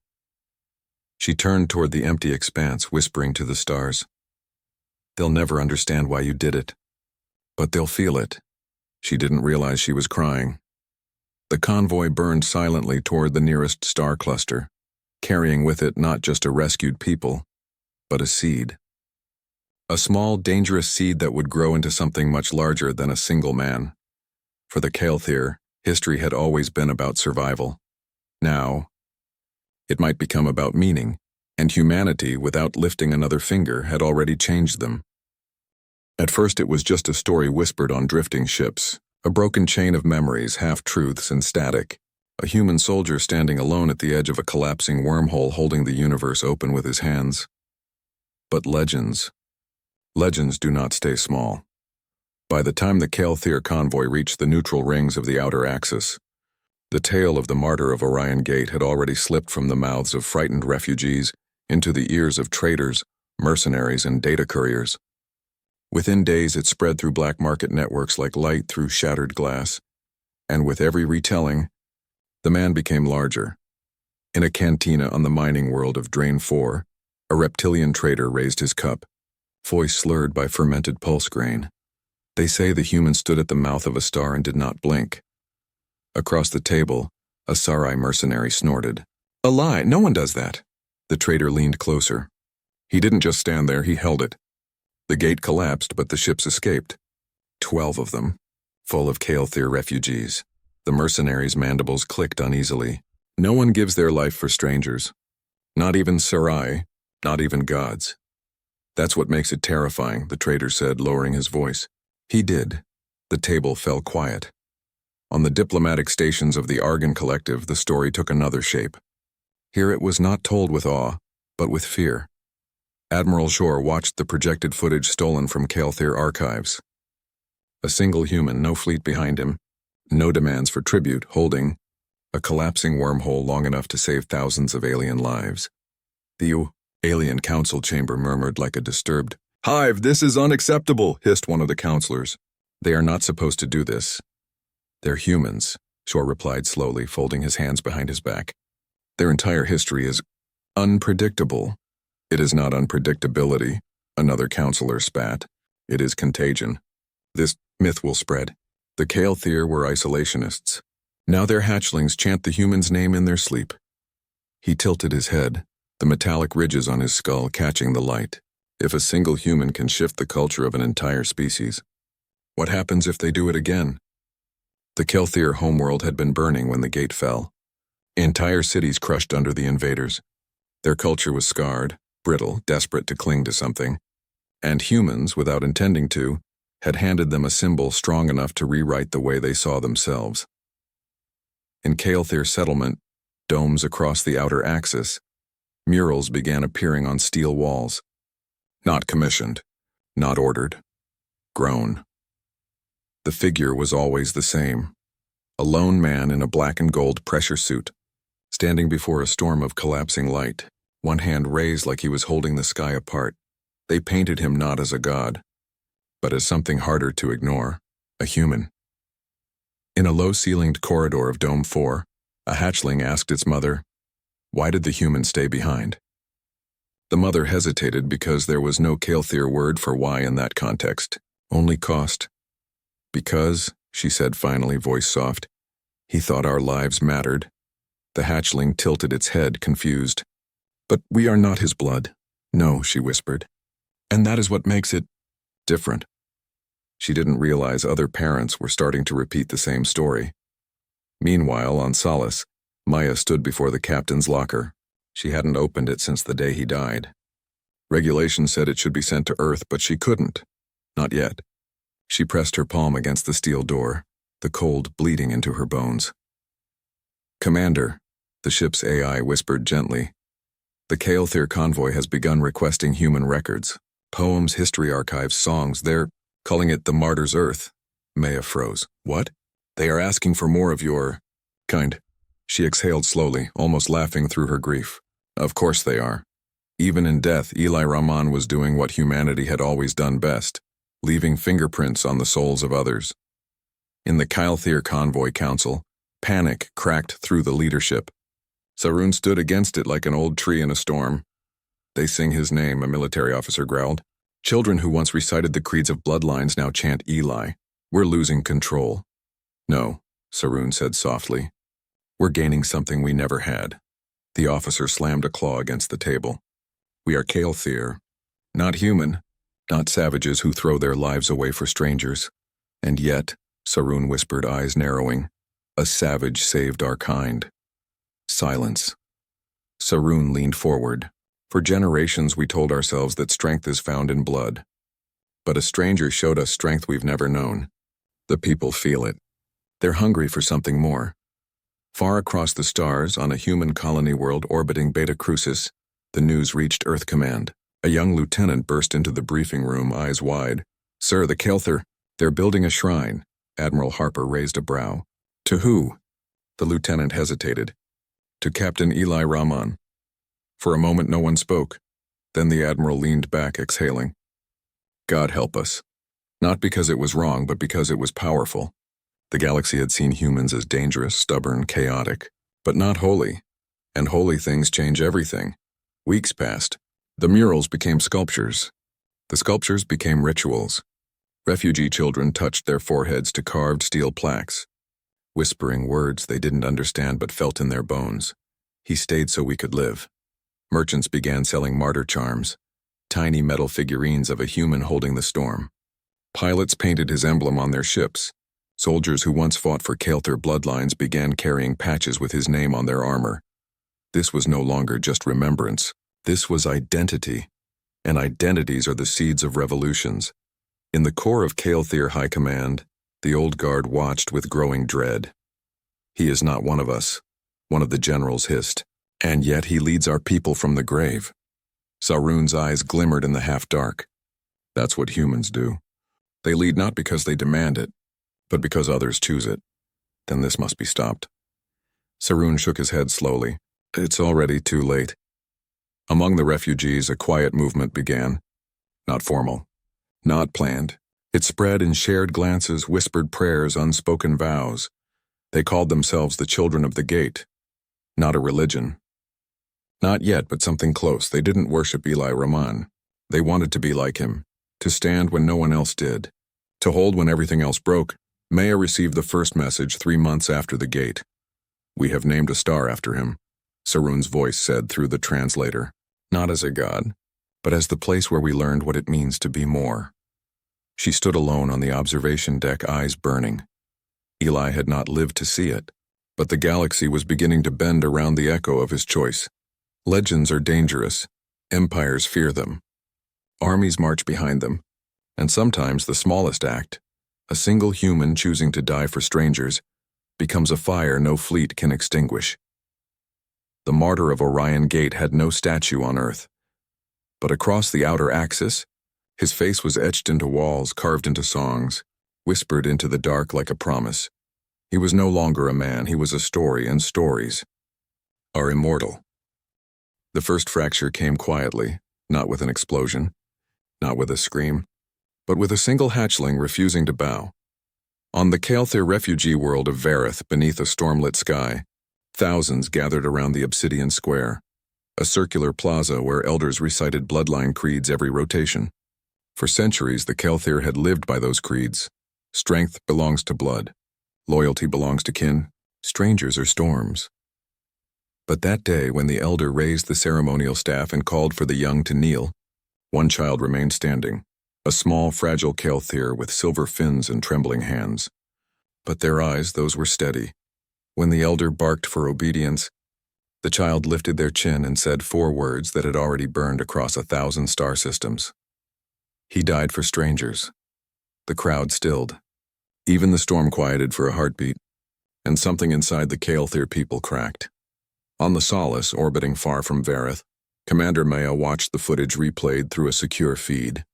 She turned toward the empty expanse, whispering to the stars. "They'll never understand why you did it. But they'll feel it." She didn't realize she was crying. The convoy burned silently toward the nearest star cluster, carrying with it not just a rescued people, but a seed. A small, dangerous seed that would grow into something much larger than a single man. For the Kelthir, history had always been about survival. Now, it might become about meaning, and humanity, without lifting another finger, had already changed them. At first it was just a story whispered on drifting ships, a broken chain of memories, half-truths and static, a human soldier standing alone at the edge of a collapsing wormhole holding the universe open with his hands. But legends do not stay small. By the time the Kelthir convoy reached the neutral rings of the outer axis, the tale of the Martyr of Orion Gate had already slipped from the mouths of frightened refugees into the ears of traders, mercenaries, and data couriers. Within days it spread through black market networks like light through shattered glass, and with every retelling, the man became larger. In a cantina on the mining world of Drain 4, a reptilian trader raised his cup, voice slurred by fermented pulse grain. They say the human stood at the mouth of a star and did not blink. Across the table, a Sarai mercenary snorted. "A lie, no one does that." The traitor leaned closer. He didn't just stand there, he held it. The gate collapsed, but the ships escaped. 12 of them, full of Kael'thir refugees. The mercenaries' mandibles clicked uneasily. No one gives their life for strangers. Not even Sarai, not even gods. That's what makes it terrifying, the traitor said, lowering his voice. He did. The table fell quiet. On the diplomatic stations of the Argon Collective, the story took another shape. Here it was not told with awe, but with fear. Admiral Shore watched the projected footage stolen from Kael'thir archives. A single human, no fleet behind him, no demands for tribute, holding a collapsing wormhole long enough to save thousands of alien lives. The alien council chamber murmured like a disturbed hive. This is unacceptable, hissed one of the counselors. They are not supposed to do this. They're humans, Shore replied slowly, folding his hands behind his back. Their entire history is unpredictable. It is not unpredictability, another counselor spat. It is contagion. This myth will spread. The Kael'thir were isolationists. Now their hatchlings chant the human's name in their sleep. He tilted his head, the metallic ridges on his skull catching the light. If a single human can shift the culture of an entire species, what happens if they do it again? The Kael'thir homeworld had been burning when the gate fell. Entire cities crushed under the invaders. Their culture was scarred, brittle, desperate to cling to something. And humans, without intending to, had handed them a symbol strong enough to rewrite the way they saw themselves. In Kael'thir settlement, domes across the outer axis, murals began appearing on steel walls. Not commissioned, not ordered, grown. The figure was always the same. A lone man in a black and gold pressure suit, standing before a storm of collapsing light, one hand raised like he was holding the sky apart. They painted him not as a god, but as something harder to ignore, a human. In a low-ceilinged corridor of Dome 4, a hatchling asked its mother, "Why did the human stay behind?" The mother hesitated because there was no Kael'thir word for why in that context, only cost. "Because," she said finally, voice soft, "he thought our lives mattered." The hatchling tilted its head, confused. "But we are not his blood." "No," she whispered. "And that is what makes it different." She didn't realize other parents were starting to repeat the same story. Meanwhile, on Solace, Maya stood before the captain's locker. She hadn't opened it since the day he died. Regulation said it should be sent to Earth, but she couldn't. Not yet. She pressed her palm against the steel door, the cold bleeding into her bones. "Commander," the ship's AI whispered gently, "the Kael'thir convoy has begun requesting human records. Poems, history archives, songs. They're calling it the Martyr's Earth." Maya froze. "What?" "They are asking for more of your kind." She exhaled slowly, almost laughing through her grief. "Of course they are. Even in death, Elias Rain was doing what humanity had always done best, leaving fingerprints on the souls of others." In the Kael'thir Convoy Council, panic cracked through the leadership. Sarun stood against it like an old tree in a storm. "They sing his name," a military officer growled. "Children who once recited the creeds of bloodlines now chant Eli. We're losing control." "No," Sarun said softly. "We're gaining something we never had." The officer slammed a claw against the table. "We are Kael'thir, not human, not savages who throw their lives away for strangers. And yet," Sarun whispered, eyes narrowing, "a savage saved our kind." Silence. Sarun leaned forward. "For generations we told ourselves that strength is found in blood. But a stranger showed us strength we've never known. The people feel it. They're hungry for something more." Far across the stars, on a human colony world orbiting Beta Crucis, the news reached Earth Command. A young lieutenant burst into the briefing room, eyes wide. "Sir, the Kael'thir, they're building a shrine." Admiral Harper raised a brow. "To who?" The lieutenant hesitated. "To Captain Elias Rain." For a moment no one spoke. Then the admiral leaned back, exhaling. "God help us. Not because it was wrong, but because it was powerful." The galaxy had seen humans as dangerous, stubborn, chaotic, but not holy. And holy things change everything. Weeks passed. The murals became sculptures. The sculptures became rituals. Refugee children touched their foreheads to carved steel plaques, whispering words they didn't understand but felt in their bones. "He stayed so we could live." Merchants began selling martyr charms, tiny metal figurines of a human holding the storm. Pilots painted his emblem on their ships. Soldiers who once fought for Kael'thir bloodlines began carrying patches with his name on their armor. This was no longer just remembrance. This was identity. And identities are the seeds of revolutions. In the core of Kael'thir High Command, the old guard watched with growing dread. "He is not one of us," one of the generals hissed, "and yet he leads our people from the grave." Sarun's eyes glimmered in the half-dark. That's what humans do. They lead not because they demand it, but because others choose it. Then this must be stopped. Sarun shook his head slowly. It's already too late. Among the refugees, a quiet movement began. Not formal. Not planned. It spread in shared glances, whispered prayers, unspoken vows. They called themselves the Children of the Gate. Not a religion. Not yet, but something close. They didn't worship Eli Rahman. They wanted to be like him, to stand when no one else did, to hold when everything else broke. Maya received the first message 3 months after the gate. "We have named a star after him," Sarun's voice said through the translator. "Not as a god, but as the place where we learned what it means to be more." She stood alone on the observation deck, eyes burning. Eli had not lived to see it, but the galaxy was beginning to bend around the echo of his choice. Legends are dangerous. Empires fear them. Armies march behind them. And sometimes the smallest act, a single human choosing to die for strangers, becomes a fire no fleet can extinguish. The Martyr of Orion Gate had no statue on Earth. But across the outer axis, his face was etched into walls, carved into songs, whispered into the dark like a promise. He was no longer a man, he was a story, and stories are immortal. The first fracture came quietly, not with an explosion, not with a scream, but with a single hatchling refusing to bow. On the Kael'thir refugee world of Vareth, beneath a stormlit sky, thousands gathered around the obsidian square, a circular plaza where elders recited bloodline creeds every rotation. For centuries, the Kael'thir had lived by those creeds. Strength belongs to blood. Loyalty belongs to kin. Strangers are storms. But that day, when the elder raised the ceremonial staff and called for the young to kneel, one child remained standing, a small, fragile Kael'thir with silver fins and trembling hands. But their eyes, those were steady. When the elder barked for obedience, the child lifted their chin and said 4 words that had already burned across 1,000 star systems. He died for strangers. The crowd stilled. Even the storm quieted for a heartbeat, and something inside the Kael'thir people cracked. On the Solace, orbiting far from Vareth, Commander Maya watched the footage replayed through a secure feed.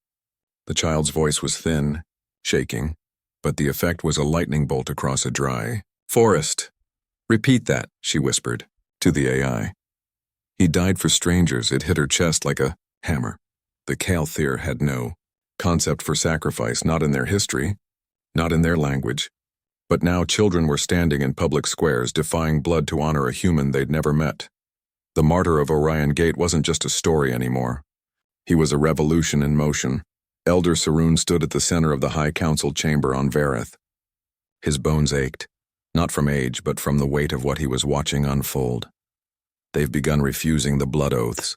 The child's voice was thin, shaking, but the effect was a lightning bolt across a dry forest. "Repeat that," she whispered, to the AI. "He died for strangers," it hit her chest like a hammer. The Kael'thir had no concept for sacrifice, not in their history, not in their language. But now children were standing in public squares, defying blood to honor a human they'd never met. The Martyr of Orion Gate wasn't just a story anymore. He was a revolution in motion. Elder Sarun stood at the center of the High Council chamber on Vareth. His bones ached, not from age, but from the weight of what he was watching unfold. "They've begun refusing the blood oaths,"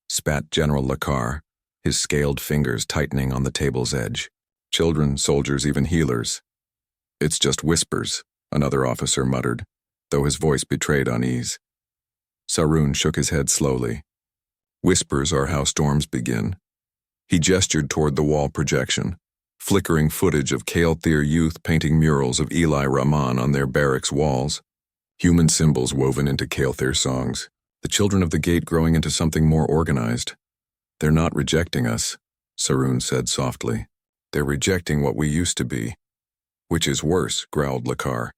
spat General Lakar, his scaled fingers tightening on the table's edge. "Children, soldiers, even healers." "It's just whispers," another officer muttered, though his voice betrayed unease. Sarun shook his head slowly. "Whispers are how storms begin." He gestured toward the wall projection, flickering footage of Kael'thir youth painting murals of Eli Rahman on their barracks walls. Human symbols woven into Kael'thir songs. The Children of the Gate growing into something more organized. "They're not rejecting us," Sarun said softly. "They're rejecting what we used to be." "Which is worse," growled Lakar,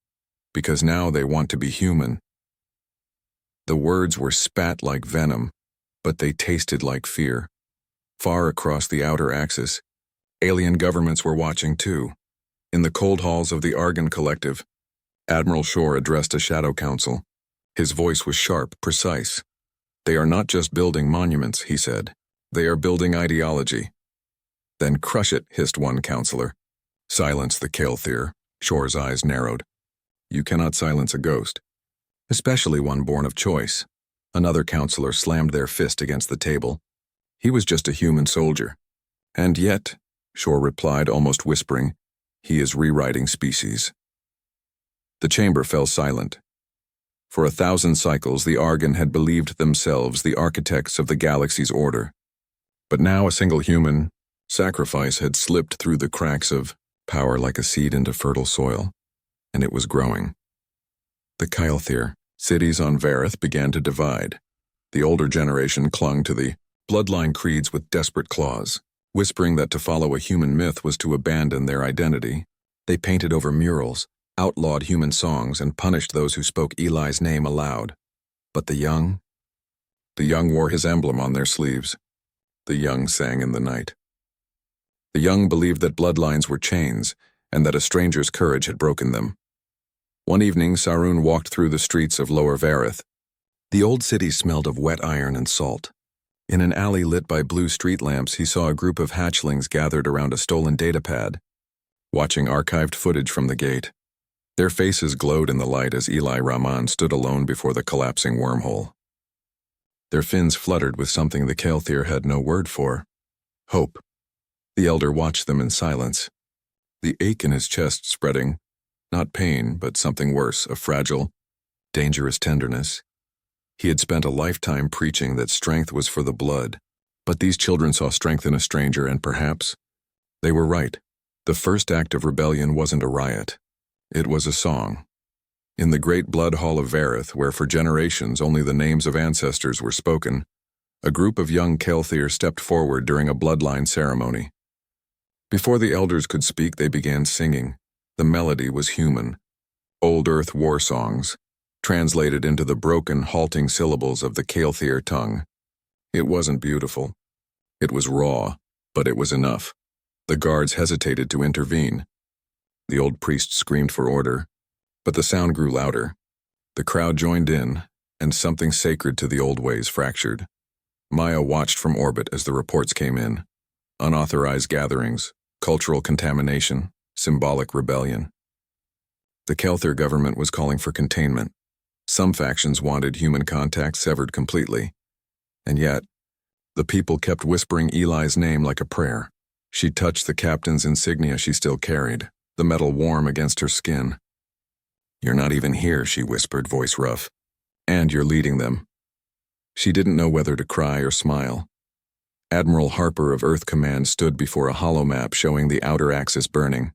"because now they want to be human." The words were spat like venom, but they tasted like fear. Far across the outer axis, alien governments were watching too. In the cold halls of the Argon Collective, Admiral Shore addressed a shadow council. His voice was sharp, precise. "They are not just building monuments," he said. "They are building ideology." "Then crush it," hissed one counselor. "Silence the Kael'thir." Shore's eyes narrowed. "You cannot silence a ghost, especially one born of choice." Another counselor slammed their fist against the table. He was just a human soldier. And yet, Shore replied, almost whispering, he is rewriting species. The chamber fell silent. For 1,000 cycles, the Argon had believed themselves the architects of the galaxy's order. But now a single human sacrifice had slipped through the cracks of power like a seed into fertile soil, and it was growing. The Kylthir cities on Vareth began to divide. The older generation clung to the bloodline creeds with desperate claws, whispering that to follow a human myth was to abandon their identity. They painted over murals, outlawed human songs, and punished those who spoke Eli's name aloud. But the young wore his emblem on their sleeves. The young sang in the night. The young believed that bloodlines were chains, and that a stranger's courage had broken them. One evening, Sarun walked through the streets of Lower Vareth. The old city smelled of wet iron and salt. In an alley lit by blue street lamps, he saw a group of hatchlings gathered around a stolen datapad, watching archived footage from the gate. Their faces glowed in the light as Eli Rahman stood alone before the collapsing wormhole. Their fins fluttered with something the Kylthir had no word for: hope. The elder watched them in silence, the ache in his chest spreading, not pain, but something worse, a fragile, dangerous tenderness. He had spent a lifetime preaching that strength was for the blood, but these children saw strength in a stranger, and perhaps they were right. The first act of rebellion wasn't a riot. It was a song. In the great blood hall of Vareth, where for generations only the names of ancestors were spoken, a group of young Kylthir stepped forward during a bloodline ceremony. Before the elders could speak, they began singing. The melody was human. Old Earth war songs, translated into the broken, halting syllables of the Kylthir tongue. It wasn't beautiful. It was raw, but it was enough. The guards hesitated to intervene. The old priest screamed for order, but the sound grew louder. The crowd joined in, and something sacred to the old ways fractured. Maya watched from orbit as the reports came in. Unauthorized gatherings, cultural contamination, symbolic rebellion. The Kylthir government was calling for containment. Some factions wanted human contact severed completely. And yet, the people kept whispering Eli's name like a prayer. She touched the captain's insignia she still carried, the metal warm against her skin. "You're not even here," she whispered, voice rough. "And you're leading them." She didn't know whether to cry or smile. Admiral Harper of Earth Command stood before a hollow map showing the outer axis burning,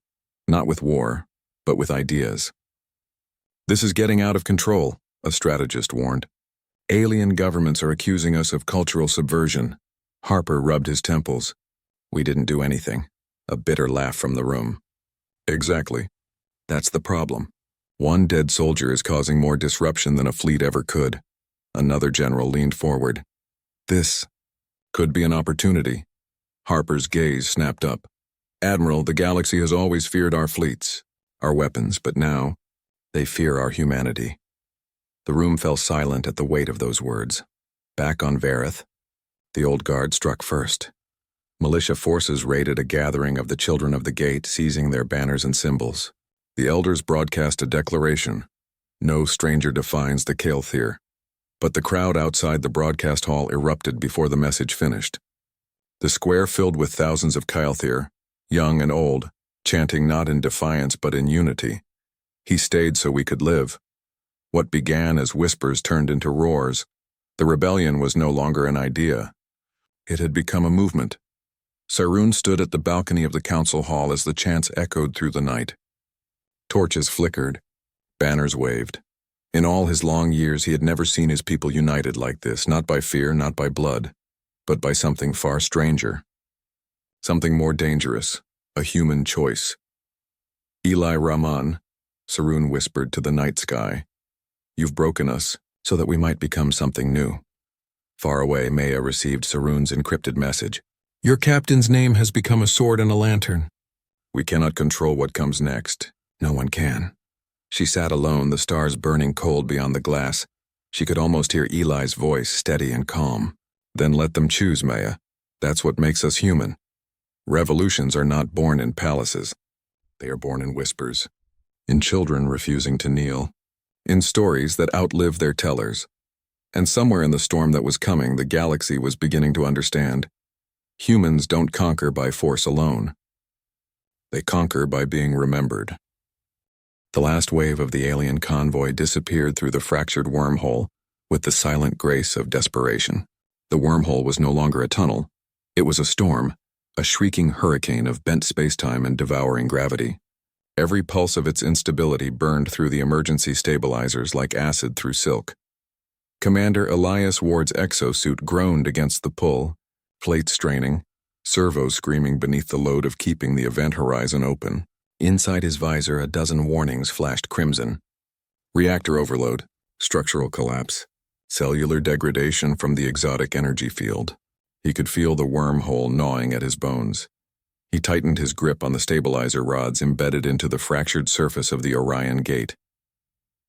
not with war, but with ideas. "This is getting out of control," a strategist warned. "Alien governments are accusing us of cultural subversion." Harper rubbed his temples. "We didn't do anything." A bitter laugh from the room. "Exactly. That's the problem. One dead soldier is causing more disruption than a fleet ever could." Another general leaned forward. "This could be an opportunity." Harper's gaze snapped up. "Admiral, the galaxy has always feared our fleets, our weapons, but now they fear our humanity." The room fell silent at the weight of those words. Back on Vareth, the old guard struck first. Militia forces raided a gathering of the Children of the Gate, seizing their banners and symbols. The elders broadcast a declaration: "No stranger defines the Kylthir." But the crowd outside the broadcast hall erupted before the message finished. The square filled with thousands of Kylthir, young and old, chanting not in defiance but in unity. "He stayed so we could live." What began as whispers turned into roars. The rebellion was no longer an idea. It had become a movement. Sarun stood at the balcony of the council hall as the chants echoed through the night. Torches flickered, banners waved. In all his long years, he had never seen his people united like this, not by fear, not by blood, but by something far stranger. Something more dangerous, a human choice. "Eli Rahman," Sarun whispered to the night sky, "you've broken us so that we might become something new." Far away, Maya received Sarun's encrypted message. "Your captain's name has become a sword and a lantern." "We cannot control what comes next. No one can." She sat alone, the stars burning cold beyond the glass. She could almost hear Eli's voice, steady and calm. "Then let them choose, Maya. That's what makes us human. Revolutions are not born in palaces. They are born in whispers, in children refusing to kneel, in stories that outlive their tellers." And somewhere in the storm that was coming, the galaxy was beginning to understand. Humans don't conquer by force alone. They conquer by being remembered. The last wave of the alien convoy disappeared through the fractured wormhole with the silent grace of desperation. The wormhole was no longer a tunnel. It was a storm, a shrieking hurricane of bent spacetime and devouring gravity. Every pulse of its instability burned through the emergency stabilizers like acid through silk. Commander Elias Ward's exosuit groaned against the pull, plates straining, servos screaming beneath the load of keeping the event horizon open. Inside his visor, a dozen warnings flashed crimson. Reactor overload, structural collapse, cellular degradation from the exotic energy field. He could feel the wormhole gnawing at his bones. He tightened his grip on the stabilizer rods embedded into the fractured surface of the Orion Gate.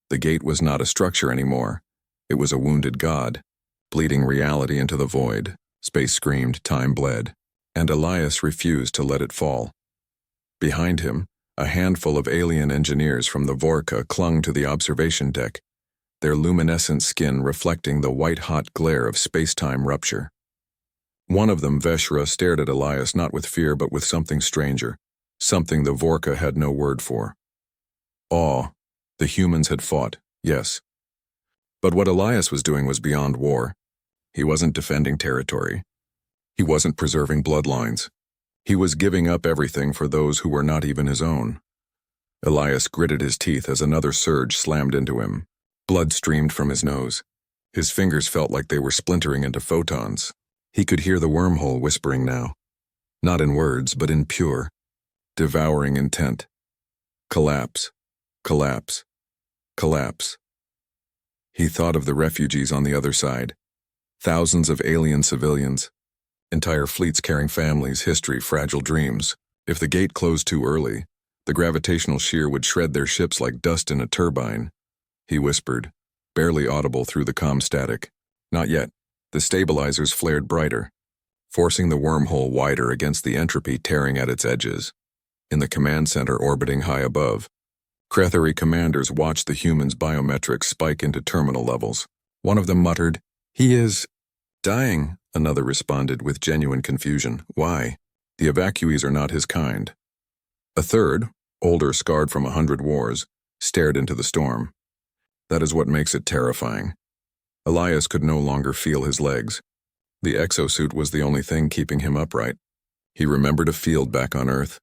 The gate was not a structure anymore. It was a wounded god, bleeding reality into the void. Space screamed, time bled, and Elias refused to let it fall. Behind him, a handful of alien engineers from the Vorka clung to the observation deck, their luminescent skin reflecting the white-hot glare of space-time rupture. One of them, Veshra, stared at Elias not with fear but with something stranger, something the Vorka had no word for. Awe. The humans had fought, yes. But what Elias was doing was beyond war. He wasn't defending territory. He wasn't preserving bloodlines. He was giving up everything for those who were not even his own. Elias gritted his teeth as another surge slammed into him. Blood streamed from his nose. His fingers felt like they were splintering into photons. He could hear the wormhole whispering now. Not in words, but in pure, devouring intent. Collapse. Collapse. Collapse. He thought of the refugees on the other side. Thousands of alien civilians. Entire fleets carrying families, history, fragile dreams. If the gate closed too early, the gravitational shear would shred their ships like dust in a turbine. He whispered, barely audible through the comm static. Not yet. The stabilizers flared brighter, forcing the wormhole wider against the entropy tearing at its edges. In the command center orbiting high above, Crethary commanders watched the humans' biometrics spike into terminal levels. One of them muttered, "He is dying," another responded with genuine confusion. Why? The evacuees are not his kind. A third, older, scarred from 100 wars, stared into the storm. That is what makes it terrifying. Elias could no longer feel his legs. The exosuit was the only thing keeping him upright. He remembered a field back on Earth.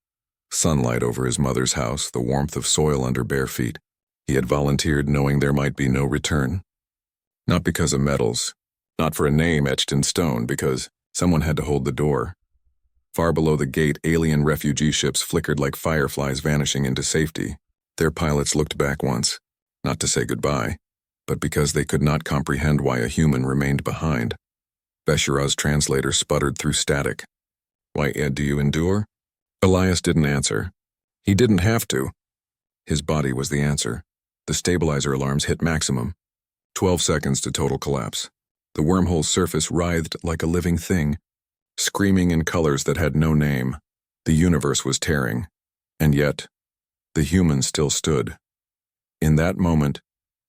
Sunlight over his mother's house, the warmth of soil under bare feet. He had volunteered knowing there might be no return. Not because of medals, not for a name etched in stone, because someone had to hold the door. Far below the gate, alien refugee ships flickered like fireflies vanishing into safety. Their pilots looked back once, not to say goodbye, but because they could not comprehend why a human remained behind. Veshra's translator sputtered through static. "Why, Ed, do you endure?" Elias didn't answer. He didn't have to. His body was the answer. The stabilizer alarms hit maximum. 12 seconds to total collapse. The wormhole's surface writhed like a living thing, screaming in colors that had no name. The universe was tearing. And yet, the humans still stood. In that moment,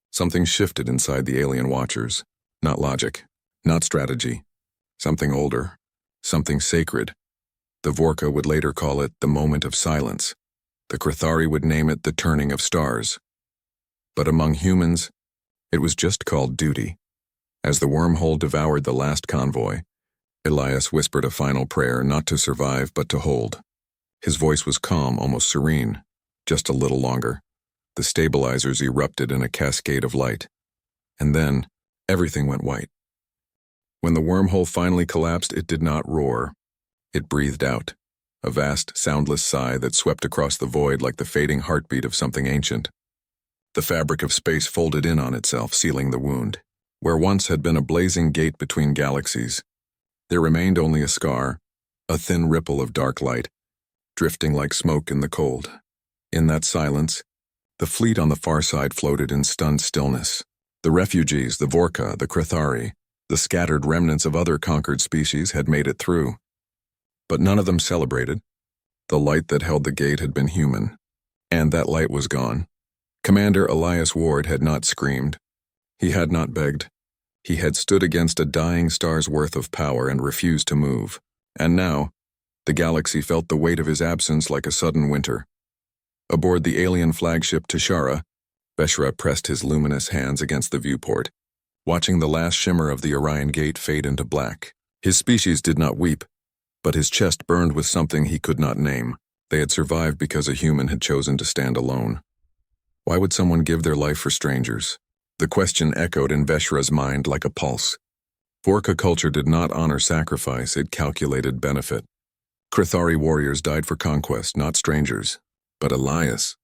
something shifted inside the alien watchers. Not logic, not strategy. Something older, something sacred. The Vorka would later call it the moment of silence. The Crethari would name it the turning of stars. But among humans, it was just called duty. As the wormhole devoured the last convoy, Elias whispered a final prayer not to survive but to hold. His voice was calm, almost serene. Just a little longer. The stabilizers erupted in a cascade of light. And then, everything went white. When the wormhole finally collapsed, it did not roar. It breathed out, a vast, soundless sigh that swept across the void like the fading heartbeat of something ancient. The fabric of space folded in on itself, sealing the wound. Where once had been a blazing gate between galaxies, there remained only a scar, a thin ripple of dark light, drifting like smoke in the cold. In that silence, the fleet on the far side floated in stunned stillness. The refugees, the Vorka, the Crethari, the scattered remnants of other conquered species had made it through. But none of them celebrated. The light that held the gate had been human, and that light was gone. Commander Elias Ward had not screamed. He had not begged. He had stood against a dying star's worth of power and refused to move. And now, the galaxy felt the weight of his absence like a sudden winter. Aboard the alien flagship Tashara, Veshra pressed his luminous hands against the viewport, watching the last shimmer of the Orion Gate fade into black. His species did not weep, but his chest burned with something he could not name. They had survived because a human had chosen to stand alone. Why would someone give their life for strangers? The question echoed in Veshra's mind like a pulse. Vorka culture did not honor sacrifice, it calculated benefit. Krithari warriors died for conquest, not strangers. But Elias,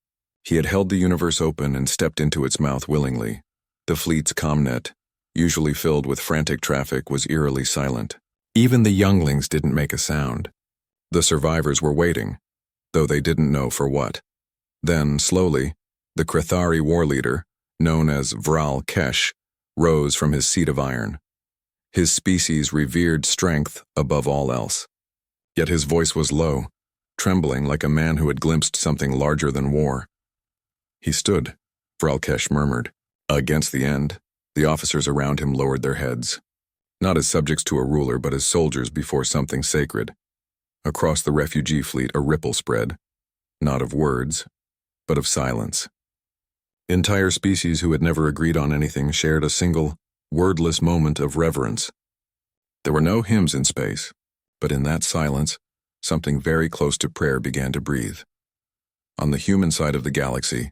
he had held the universe open and stepped into its mouth willingly. The fleet's comnet, usually filled with frantic traffic, was eerily silent. Even the younglings didn't make a sound. The survivors were waiting, though they didn't know for what. Then, slowly, the Krithari war leader, known as Vral Kesh, rose from his seat of iron. His species revered strength above all else. Yet his voice was low, trembling like a man who had glimpsed something larger than war. He stood, Vral Kesh murmured. Against the end, the officers around him lowered their heads, not as subjects to a ruler but as soldiers before something sacred. Across the refugee fleet a ripple spread, not of words, but of silence. Entire species who had never agreed on anything shared a single, wordless moment of reverence. There were no hymns in space, but in that silence, something very close to prayer began to breathe. On the human side of the galaxy,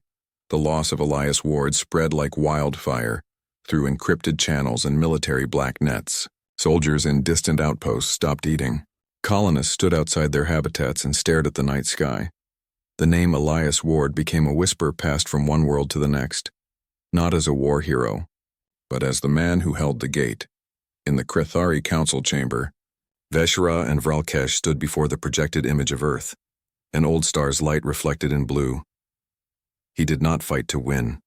the loss of Elias Ward spread like wildfire through encrypted channels and military black nets. Soldiers in distant outposts stopped eating. Colonists stood outside their habitats and stared at the night sky. The name Elias Ward became a whisper passed from one world to the next, not as a war hero, but as the man who held the gate. In the Krithari council chamber, Veshra and Vral Kesh stood before the projected image of Earth, an old star's light reflected in blue. He did not fight to win,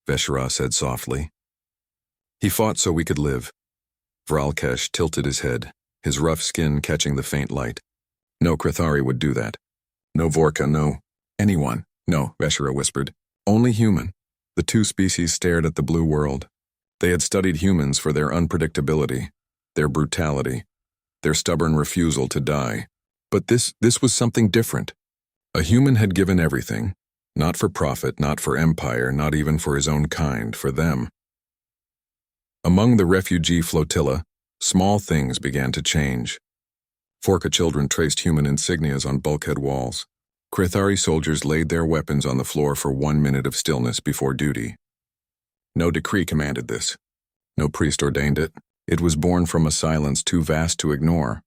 Veshra said softly. He fought so we could live. Vral Kesh tilted his head, his rough skin catching the faint light. No Krithari would do that. No Vorka, no anyone. No, Veshra whispered. Only human. The two species stared at the blue world. They had studied humans for their unpredictability, their brutality, their stubborn refusal to die. But this was something different. A human had given everything, not for profit, not for empire, not even for his own kind, for them. Among the refugee flotilla, small things began to change. Vorka children traced human insignias on bulkhead walls. Krithari soldiers laid their weapons on the floor for 1 minute of stillness before duty. No decree commanded this. No priest ordained it. It was born from a silence too vast to ignore.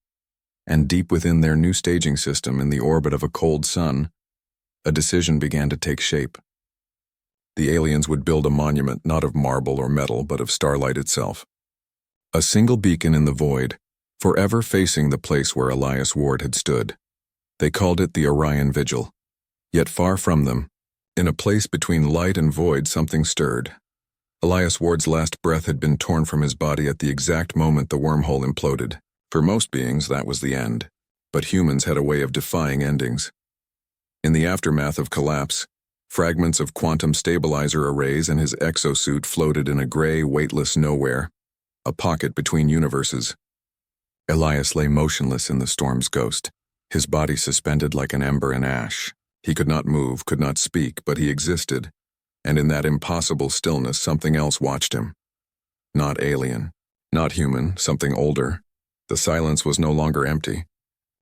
And deep within their new staging system in the orbit of a cold sun, a decision began to take shape. The aliens would build a monument not of marble or metal but of starlight itself. A single beacon in the void, forever facing the place where Elias Ward had stood. They called it the Orion Vigil. Yet far from them, in a place between light and void, something stirred. Elias Ward's last breath had been torn from his body at the exact moment the wormhole imploded. For most beings, that was the end. But humans had a way of defying endings. In the aftermath of collapse, fragments of quantum stabilizer arrays and his exosuit floated in a gray, weightless nowhere, a pocket between universes. Elias lay motionless in the storm's ghost, his body suspended like an ember in ash. He could not move, could not speak, but he existed, and in that impossible stillness something else watched him. Not alien, not human, something older. The silence was no longer empty.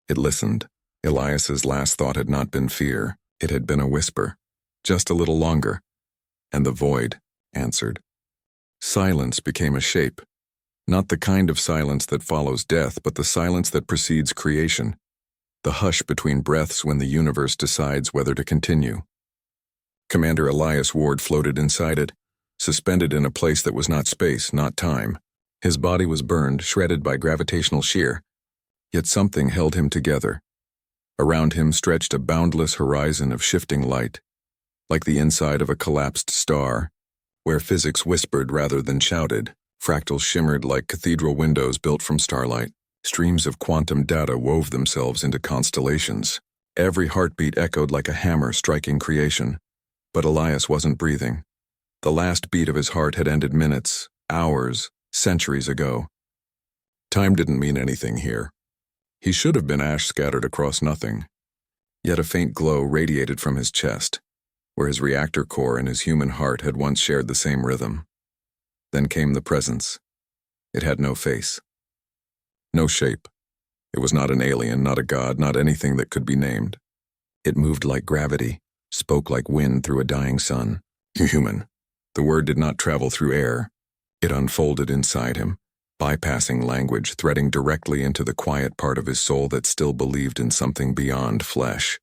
It listened. Elias's last thought had not been fear, it had been a whisper. Just a little longer. And the void answered. Silence became a shape. Not the kind of silence that follows death, but the silence that precedes creation. The hush between breaths when the universe decides whether to continue. Commander Elias Ward floated inside it, suspended in a place that was not space, not time. His body was burned, shredded by gravitational shear. Yet something held him together. Around him stretched a boundless horizon of shifting light, like the inside of a collapsed star, where physics whispered rather than shouted. Fractals shimmered like cathedral windows built from starlight. Streams of quantum data wove themselves into constellations. Every heartbeat echoed like a hammer striking creation. But Elias wasn't breathing. The last beat of his heart had ended minutes, hours, centuries ago. Time didn't mean anything here. He should have been ash scattered across nothing. Yet a faint glow radiated from his chest, where his reactor core and his human heart had once shared the same rhythm. Then came the presence. It had no face. No shape. It was not an alien, not a god, not anything that could be named. It moved like gravity, spoke like wind through a dying sun. Human. The word did not travel through air. It unfolded inside him, bypassing language, threading directly into the quiet part of his soul that still believed in something beyond flesh.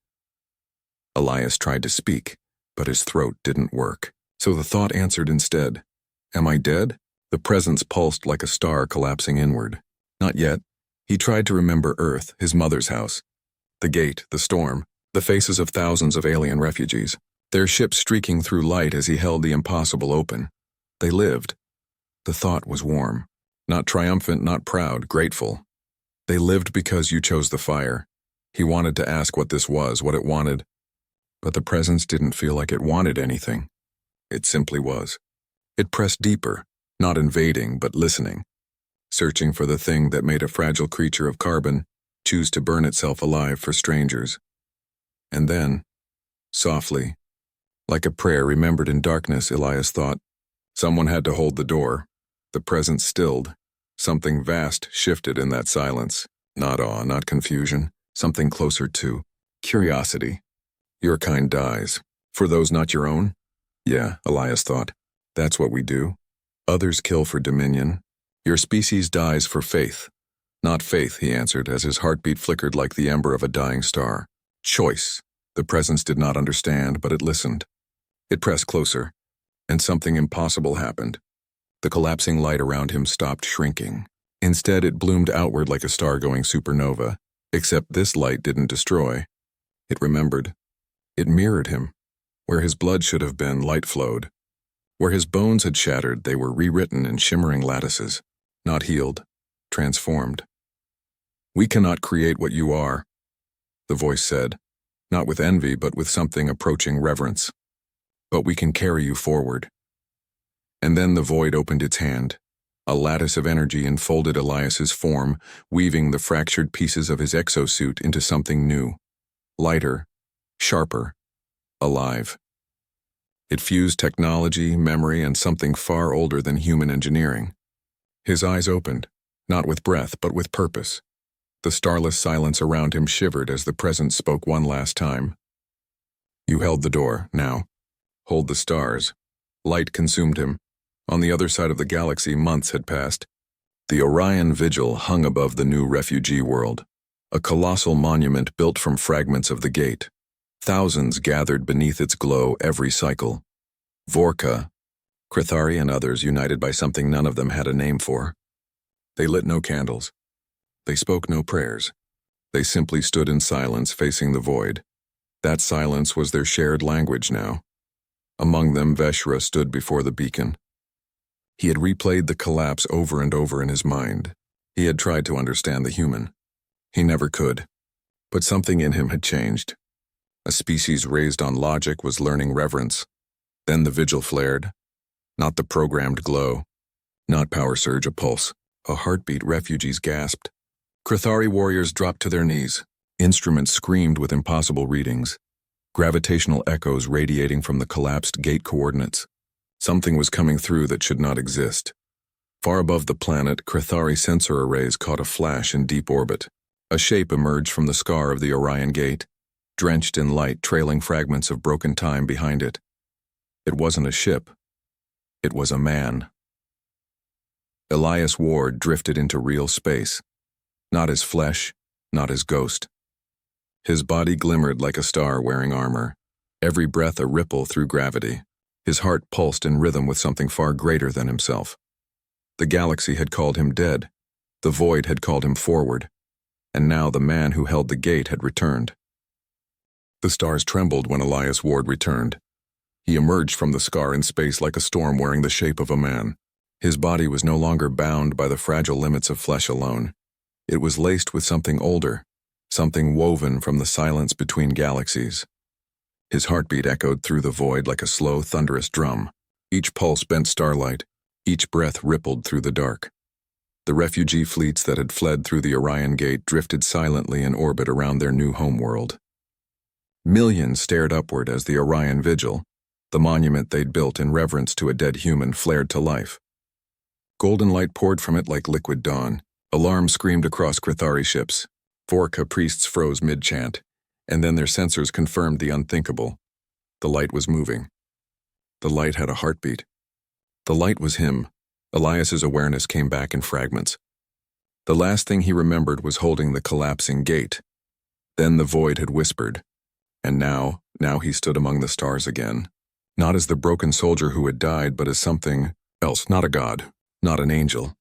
Elias tried to speak, but his throat didn't work. So the thought answered instead. Am I dead? The presence pulsed like a star collapsing inward. Not yet. He tried to remember Earth, his mother's house. The gate, the storm, the faces of thousands of alien refugees, their ships streaking through light as he held the impossible open. They lived. The thought was warm. Not triumphant, not proud, grateful. They lived because you chose the fire. He wanted to ask what this was, what it wanted. But the presence didn't feel like it wanted anything. It simply was. It pressed deeper, not invading, but listening, searching for the thing that made a fragile creature of carbon choose to burn itself alive for strangers. And then, softly, like a prayer remembered in darkness, Elias thought, someone had to hold the door. The presence stilled. Something vast shifted in that silence. Not awe, not confusion. Something closer to curiosity. Your kind dies. For those not your own? Yeah, Elias thought. That's what we do. Others kill for dominion. Your species dies for faith. Not faith, he answered, as his heartbeat flickered like the ember of a dying star. Choice. The presence did not understand, but it listened. It pressed closer, and something impossible happened. The collapsing light around him stopped shrinking. Instead, it bloomed outward like a star-going supernova, except this light didn't destroy. It remembered. It mirrored him. Where his blood should have been, light flowed. Where his bones had shattered, they were rewritten in shimmering lattices, not healed, transformed. We cannot create what you are, the voice said, not with envy, but with something approaching reverence. But we can carry you forward. And then the void opened its hand. A lattice of energy enfolded Elias's form, weaving the fractured pieces of his exosuit into something new, lighter, sharper, alive. It fused technology, memory, and something far older than human engineering. His eyes opened, not with breath, but with purpose. The starless silence around him shivered as the presence spoke one last time. You held the door, now. Hold the stars. Light consumed him. On the other side of the galaxy, months had passed. The Orion Vigil hung above the new refugee world, a colossal monument built from fragments of the gate. Thousands gathered beneath its glow every cycle. Vorka, Krithari, and others united by something none of them had a name for. They lit no candles. They spoke no prayers. They simply stood in silence facing the void. That silence was their shared language now. Among them, Veshra stood before the beacon. He had replayed the collapse over and over in his mind. He had tried to understand the human. He never could. But something in him had changed. A species raised on logic was learning reverence. Then the vigil flared. Not the programmed glow. Not power surge, a pulse. A heartbeat. Refugees gasped. Krithari warriors dropped to their knees. Instruments screamed with impossible readings. Gravitational echoes radiating from the collapsed gate coordinates. Something was coming through that should not exist. Far above the planet, Krithari sensor arrays caught a flash in deep orbit. A shape emerged from the scar of the Orion Gate, drenched in light, trailing fragments of broken time behind it. It wasn't a ship. It was a man. Elias Ward drifted into real space. Not his flesh, not his ghost. His body glimmered like a star wearing armor, every breath a ripple through gravity. His heart pulsed in rhythm with something far greater than himself. The galaxy had called him dead. The void had called him forward. And now the man who held the gate had returned. The stars trembled when Elias Ward returned. He emerged from the scar in space like a storm wearing the shape of a man. His body was no longer bound by the fragile limits of flesh alone. It was laced with something older, something woven from the silence between galaxies. His heartbeat echoed through the void like a slow, thunderous drum. Each pulse bent starlight, Each breath rippled through the dark. The refugee fleets that had fled through the Orion Gate drifted silently in orbit around their new homeworld. Millions stared upward as the Orion Vigil, the monument they'd built in reverence to a dead human, flared to life. Golden light poured from it like liquid dawn. Alarms screamed across Krithari ships. Vorka priests froze mid-chant, and then their sensors confirmed the unthinkable. The light was moving. The light had a heartbeat. The light was him. Elias's awareness came back in fragments. The last thing he remembered was holding the collapsing gate. Then the void had whispered. And now he stood among the stars again. Not as the broken soldier who had died, but as something else, not a god, not an angel.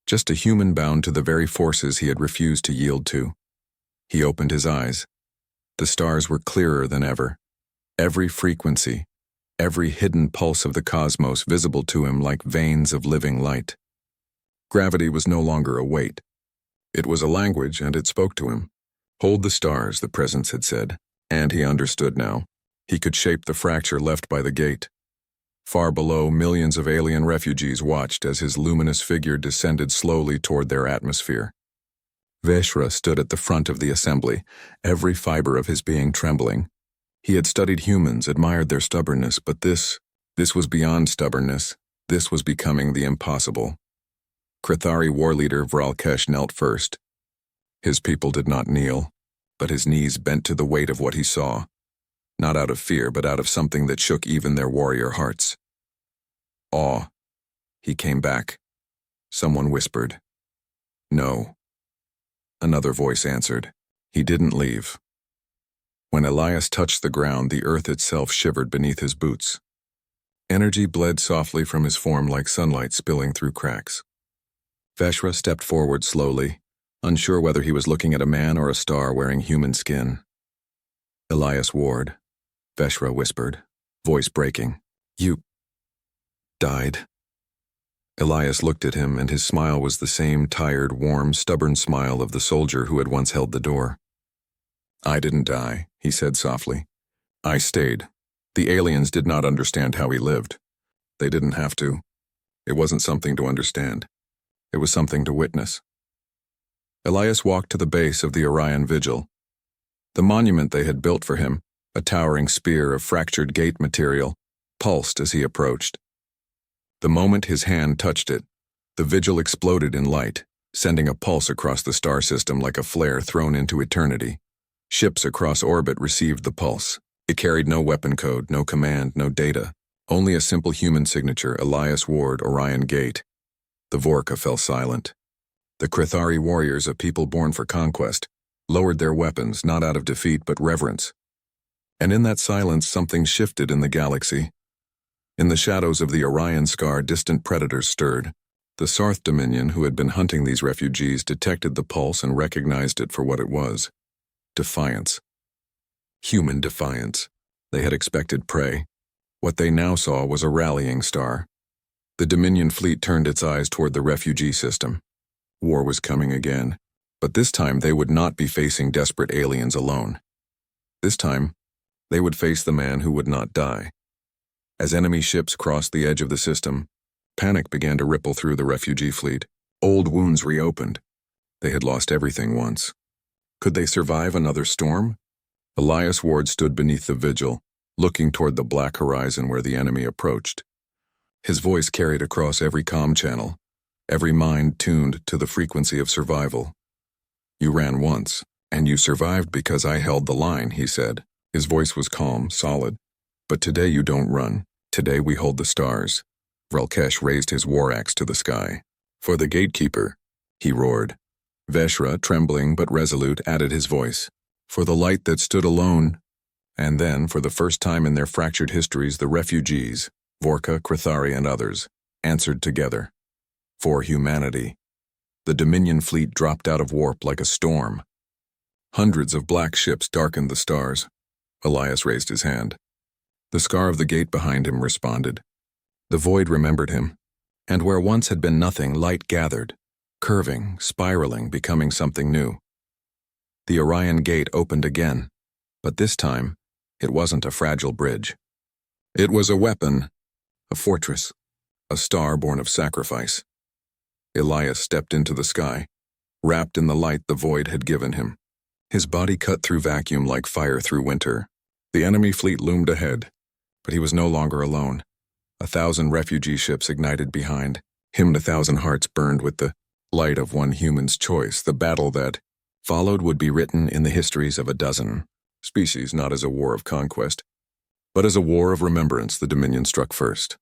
Just a human bound to the very forces he had refused to yield to. He opened his eyes. The stars were clearer than ever. Every frequency, every hidden pulse of the cosmos visible to him like veins of living light. Gravity was no longer a weight. It was a language, and it spoke to him. Hold the stars, the presence had said, and he understood now. He could shape the fracture left by the gate. Far below, millions of alien refugees watched as his luminous figure descended slowly toward their atmosphere. Veshra stood at the front of the assembly, every fiber of his being trembling. He had studied humans, admired their stubbornness, but this was beyond stubbornness. This was becoming the impossible. Krithari war leader Vralkesh knelt first. His people did not kneel, but his knees bent to the weight of what he saw. Not out of fear, but out of something that shook even their warrior hearts. Awe. He came back. Someone whispered. No. Another voice answered. He didn't leave. When Elias touched the ground, the earth itself shivered beneath his boots. Energy bled softly from his form like sunlight spilling through cracks. Veshra stepped forward slowly, unsure whether he was looking at a man or a star wearing human skin. Elias Ward, Veshra whispered, voice breaking. You died. Elias looked at him, and his smile was the same tired, warm, stubborn smile of the soldier who had once held the door. I didn't die, he said softly. I stayed. The aliens did not understand how he lived. They didn't have to. It wasn't something to understand. It was something to witness. Elias walked to the base of the Orion Vigil. The monument they had built for him, a towering spear of fractured gate material, pulsed as he approached. The moment his hand touched it, the vigil exploded in light, sending a pulse across the star system like a flare thrown into eternity. Ships across orbit received the pulse. It carried no weapon code, no command, no data, only a simple human signature, Elias Ward, Orion Gate. The Vorka fell silent. The Krithari warriors, a people born for conquest, lowered their weapons, not out of defeat but reverence. And in that silence something shifted in the galaxy. In the shadows of the Orion scar, distant predators stirred. The Sarth Dominion, who had been hunting these refugees, detected the pulse and recognized it for what it was. Defiance. Human defiance. They had expected prey. What they now saw was a rallying star. The Dominion fleet turned its eyes toward the refugee system. War was coming again, but this time they would not be facing desperate aliens alone. This time, they would face the man who would not die. As enemy ships crossed the edge of the system, panic began to ripple through the refugee fleet. Old wounds reopened. They had lost everything once. Could they survive another storm? Elias Ward stood beneath the vigil, looking toward the black horizon where the enemy approached. His voice carried across every comm channel, every mind tuned to the frequency of survival. You ran once, and you survived because I held the line, he said. His voice was calm, solid. But today you don't run. Today we hold the stars. Vralkesh raised his war axe to the sky. For the gatekeeper, he roared. Veshra, trembling but resolute, added his voice. For the light that stood alone. And then, for the first time in their fractured histories, the refugees, Vorka, Krithari, and others, answered together. For humanity. The Dominion fleet dropped out of warp like a storm. Hundreds of black ships darkened the stars. Elias raised his hand. The scar of the gate behind him responded. The void remembered him, and where once had been nothing, light gathered, curving, spiraling, becoming something new. The Orion Gate opened again, but this time, it wasn't a fragile bridge. It was a weapon, a fortress, a star born of sacrifice. Elias stepped into the sky, wrapped in the light the void had given him. His body cut through vacuum like fire through winter. The enemy fleet loomed ahead, but he was no longer alone. 1,000 refugee ships ignited behind him, 1,000 hearts burned with the light of one human's choice. The battle that followed would be written in the histories of a dozen species, not as a war of conquest, but as a war of remembrance. The Dominion struck first.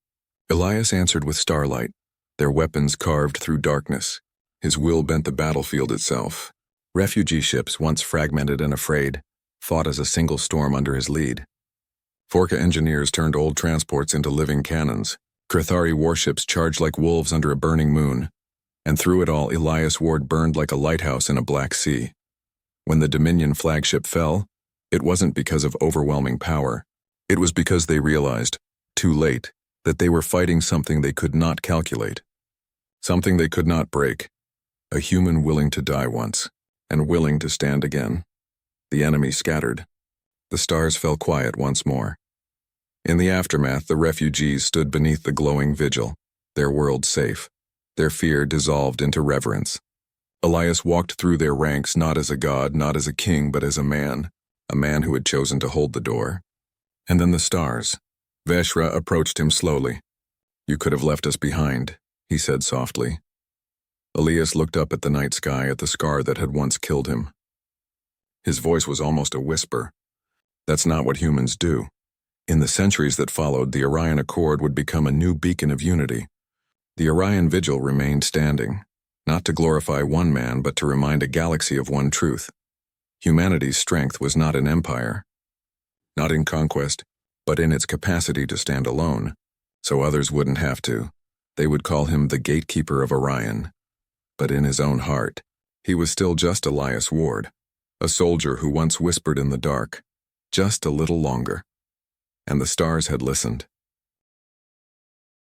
Elias answered with starlight, their weapons carved through darkness. His will bent the battlefield itself. Refugee ships, once fragmented and afraid, fought as a single storm under his lead. Forca engineers turned old transports into living cannons. Krithari warships charged like wolves under a burning moon. And through it all, Elias Ward burned like a lighthouse in a black sea. When the Dominion flagship fell, it wasn't because of overwhelming power. It was because they realized, too late, that they were fighting something they could not calculate. Something they could not break. A human willing to die once, and willing to stand again. The enemy scattered. The stars fell quiet once more. In the aftermath, the refugees stood beneath the glowing vigil, their world safe, their fear dissolved into reverence. Elias walked through their ranks not as a god, not as a king, but as a man who had chosen to hold the door. And then the stars. Veshra approached him slowly. "You could have left us behind," he said softly. Elias looked up at the night sky, at the scar that had once killed him. His voice was almost a whisper. That's not what humans do. In the centuries that followed, the Orion Accord would become a new beacon of unity. The Orion Vigil remained standing, not to glorify one man, but to remind a galaxy of one truth. Humanity's strength was not in empire, not in conquest, but in its capacity to stand alone, so others wouldn't have to. They would call him the gatekeeper of Orion. But in his own heart, he was still just Elias Ward, a soldier who once whispered in the dark, just a little longer. And the stars had listened.